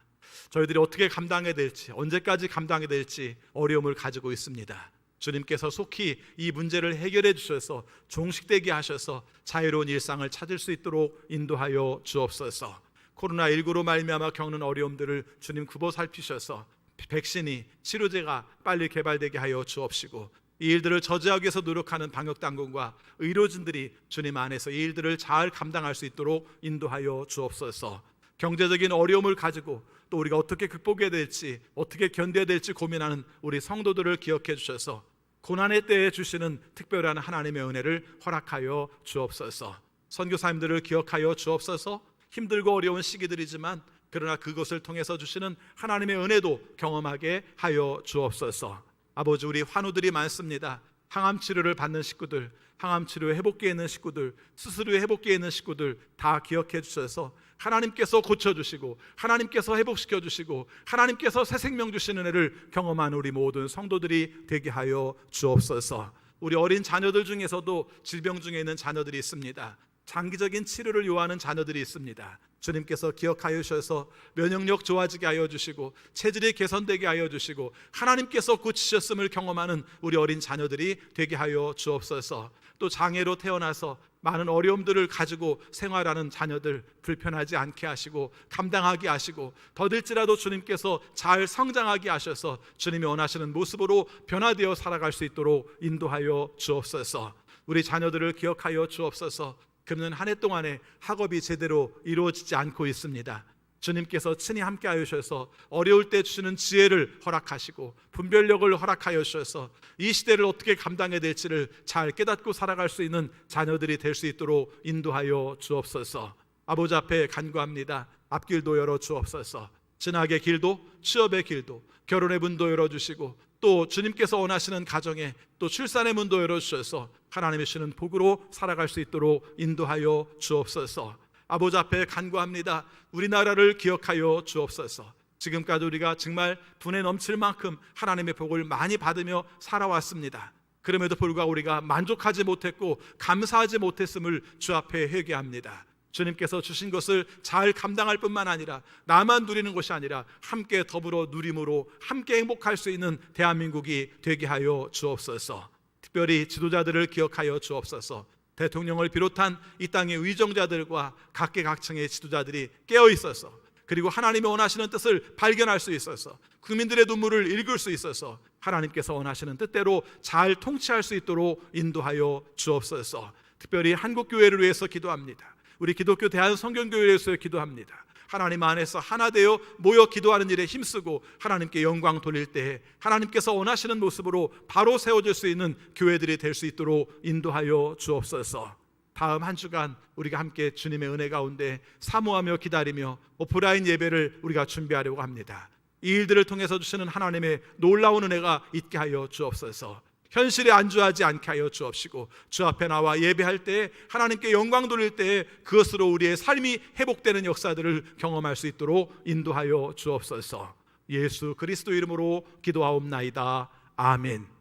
저희들이 어떻게 감당해야 될지, 언제까지 감당해야 될지 어려움을 가지고 있습니다. 주님께서 속히 이 문제를 해결해 주셔서 종식되게 하셔서 자유로운 일상을 찾을 수 있도록 인도하여 주옵소서. 코로나19로 말미암아 겪는 어려움들을 주님 굽어 살피셔서 백신이 치료제가 빨리 개발되게 하여 주옵시고, 이 일들을 저지하기 위해서 노력하는 방역당국과 의료진들이 주님 안에서 이 일들을 잘 감당할 수 있도록 인도하여 주옵소서. 경제적인 어려움을 가지고 또 우리가 어떻게 극복해야 될지, 어떻게 견뎌야 될지 고민하는 우리 성도들을 기억해 주셔서 고난의 때에 주시는 특별한 하나님의 은혜를 허락하여 주옵소서. 선교사님들을 기억하여 주옵소서. 힘들고 어려운 시기들이지만 그러나 그것을 통해서 주시는 하나님의 은혜도 경험하게 하여 주옵소서. 아버지, 우리 환우들이 많습니다. 항암 치료를 받는 식구들, 항암 치료 회복기에 있는 식구들, 수술 후에 회복기에 있는 식구들 다 기억해 주셔서 하나님께서 고쳐주시고 하나님께서 회복시켜 주시고 하나님께서 새 생명 주시는 은혜를 경험한 우리 모든 성도들이 되게 하여 주옵소서. 우리 어린 자녀들 중에서도 질병 중에 있는 자녀들이 있습니다. 장기적인 치료를 요하는 자녀들이 있습니다. 주님께서 기억하여 주셔서 면역력 좋아지게 하여 주시고 체질이 개선되게 하여 주시고 하나님께서 고치셨음을 경험하는 우리 어린 자녀들이 되게 하여 주옵소서. 또 장애로 태어나서 많은 어려움들을 가지고 생활하는 자녀들 불편하지 않게 하시고 감당하게 하시고 더딜지라도 주님께서 잘 성장하게 하셔서 주님이 원하시는 모습으로 변화되어 살아갈 수 있도록 인도하여 주옵소서. 우리 자녀들을 기억하여 주옵소서. 금년 한 해 동안에 학업이 제대로 이루어지지 않고 있습니다. 주님께서 친히 함께하여 주셔서 어려울 때 주시는 지혜를 허락하시고 분별력을 허락하여 주셔서 이 시대를 어떻게 감당해야 될지를 잘 깨닫고 살아갈 수 있는 자녀들이 될 수 있도록 인도하여 주옵소서. 아버지 앞에 간구합니다. 앞길도 열어 주옵소서. 진학의 길도 취업의 길도 결혼의 문도 열어주시고 또 주님께서 원하시는 가정에 또 출산의 문도 열어주셔서 하나님이 주시는 복으로 살아갈 수 있도록 인도하여 주옵소서. 아버지 앞에 간구합니다. 우리나라를 기억하여 주옵소서. 지금까지 우리가 정말 분에 넘칠 만큼 하나님의 복을 많이 받으며 살아왔습니다. 그럼에도 불구하고 우리가 만족하지 못했고 감사하지 못했음을 주 앞에 회개합니다. 주님께서 주신 것을 잘 감당할 뿐만 아니라 나만 누리는 것이 아니라 함께 더불어 누림으로 함께 행복할 수 있는 대한민국이 되게 하여 주옵소서. 특별히 지도자들을 기억하여 주옵소서. 대통령을 비롯한 이 땅의 위정자들과 각계각층의 지도자들이 깨어 있어서 그리고 하나님이 원하시는 뜻을 발견할 수 있어서 국민들의 눈물을 읽을 수 있어서 하나님께서 원하시는 뜻대로 잘 통치할 수 있도록 인도하여 주옵소서. 특별히 한국교회를 위해서 기도합니다. 우리 기독교 대한성경교회를 위해서 기도합니다. 하나님 안에서 하나 되어 모여 기도하는 일에 힘쓰고 하나님께 영광 돌릴 때에 하나님께서 원하시는 모습으로 바로 세워질 수 있는 교회들이 될 수 있도록 인도하여 주옵소서. 다음 한 주간 우리가 함께 주님의 은혜 가운데 사모하며 기다리며 오프라인 예배를 우리가 준비하려고 합니다. 이 일들을 통해서 주시는 하나님의 놀라운 은혜가 있게 하여 주옵소서. 현실에 안주하지 않게 하여 주옵시고 주 앞에 나와 예배할 때에 하나님께 영광 돌릴 때에 그것으로 우리의 삶이 회복되는 역사들을 경험할 수 있도록 인도하여 주옵소서. 예수 그리스도 이름으로 기도하옵나이다. 아멘.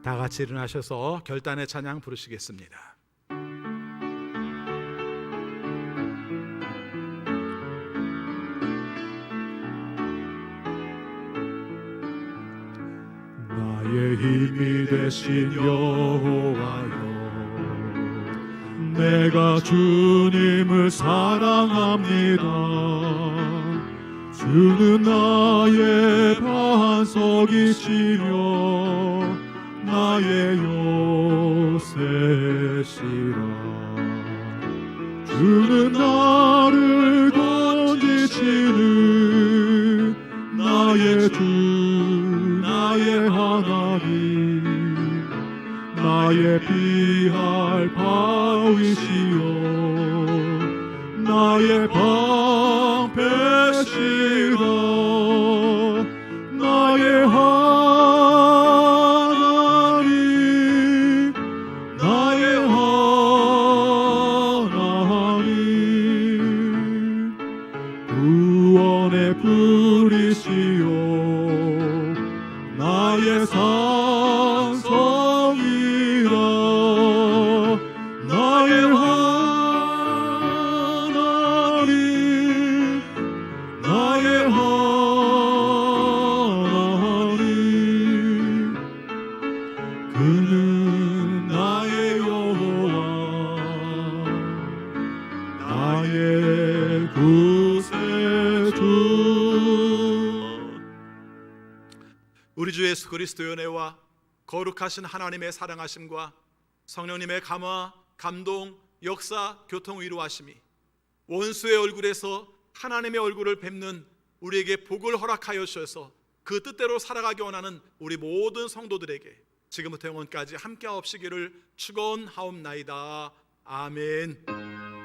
다 같이 일어나셔서 결단의 찬양 부르시겠습니다. 나의 힘이 되신 여호와여, 내가 주님을 사랑합니다. 주는 나의 반석이시며 나의 요새시라. 주는 나를 건지시는 나의 주 나의 하나님, 나의 피할 바위시여 나의 방패시라. 나의 하나님, 나의 하나님, 구원의 불이시여 나의 산성이라. 우리 주 예수 그리스도의 은혜와 거룩하신 하나님의 사랑하심과 성령님의 감화, 감동, 역사, 교통, 위로하심이 원수의 얼굴에서 하나님의 얼굴을 뵙는 우리에게 복을 허락하여 주셔서 그 뜻대로 살아가기 원하는 우리 모든 성도들에게 지금부터 영원까지 함께하옵시기를 축원하옵나이다. 아멘.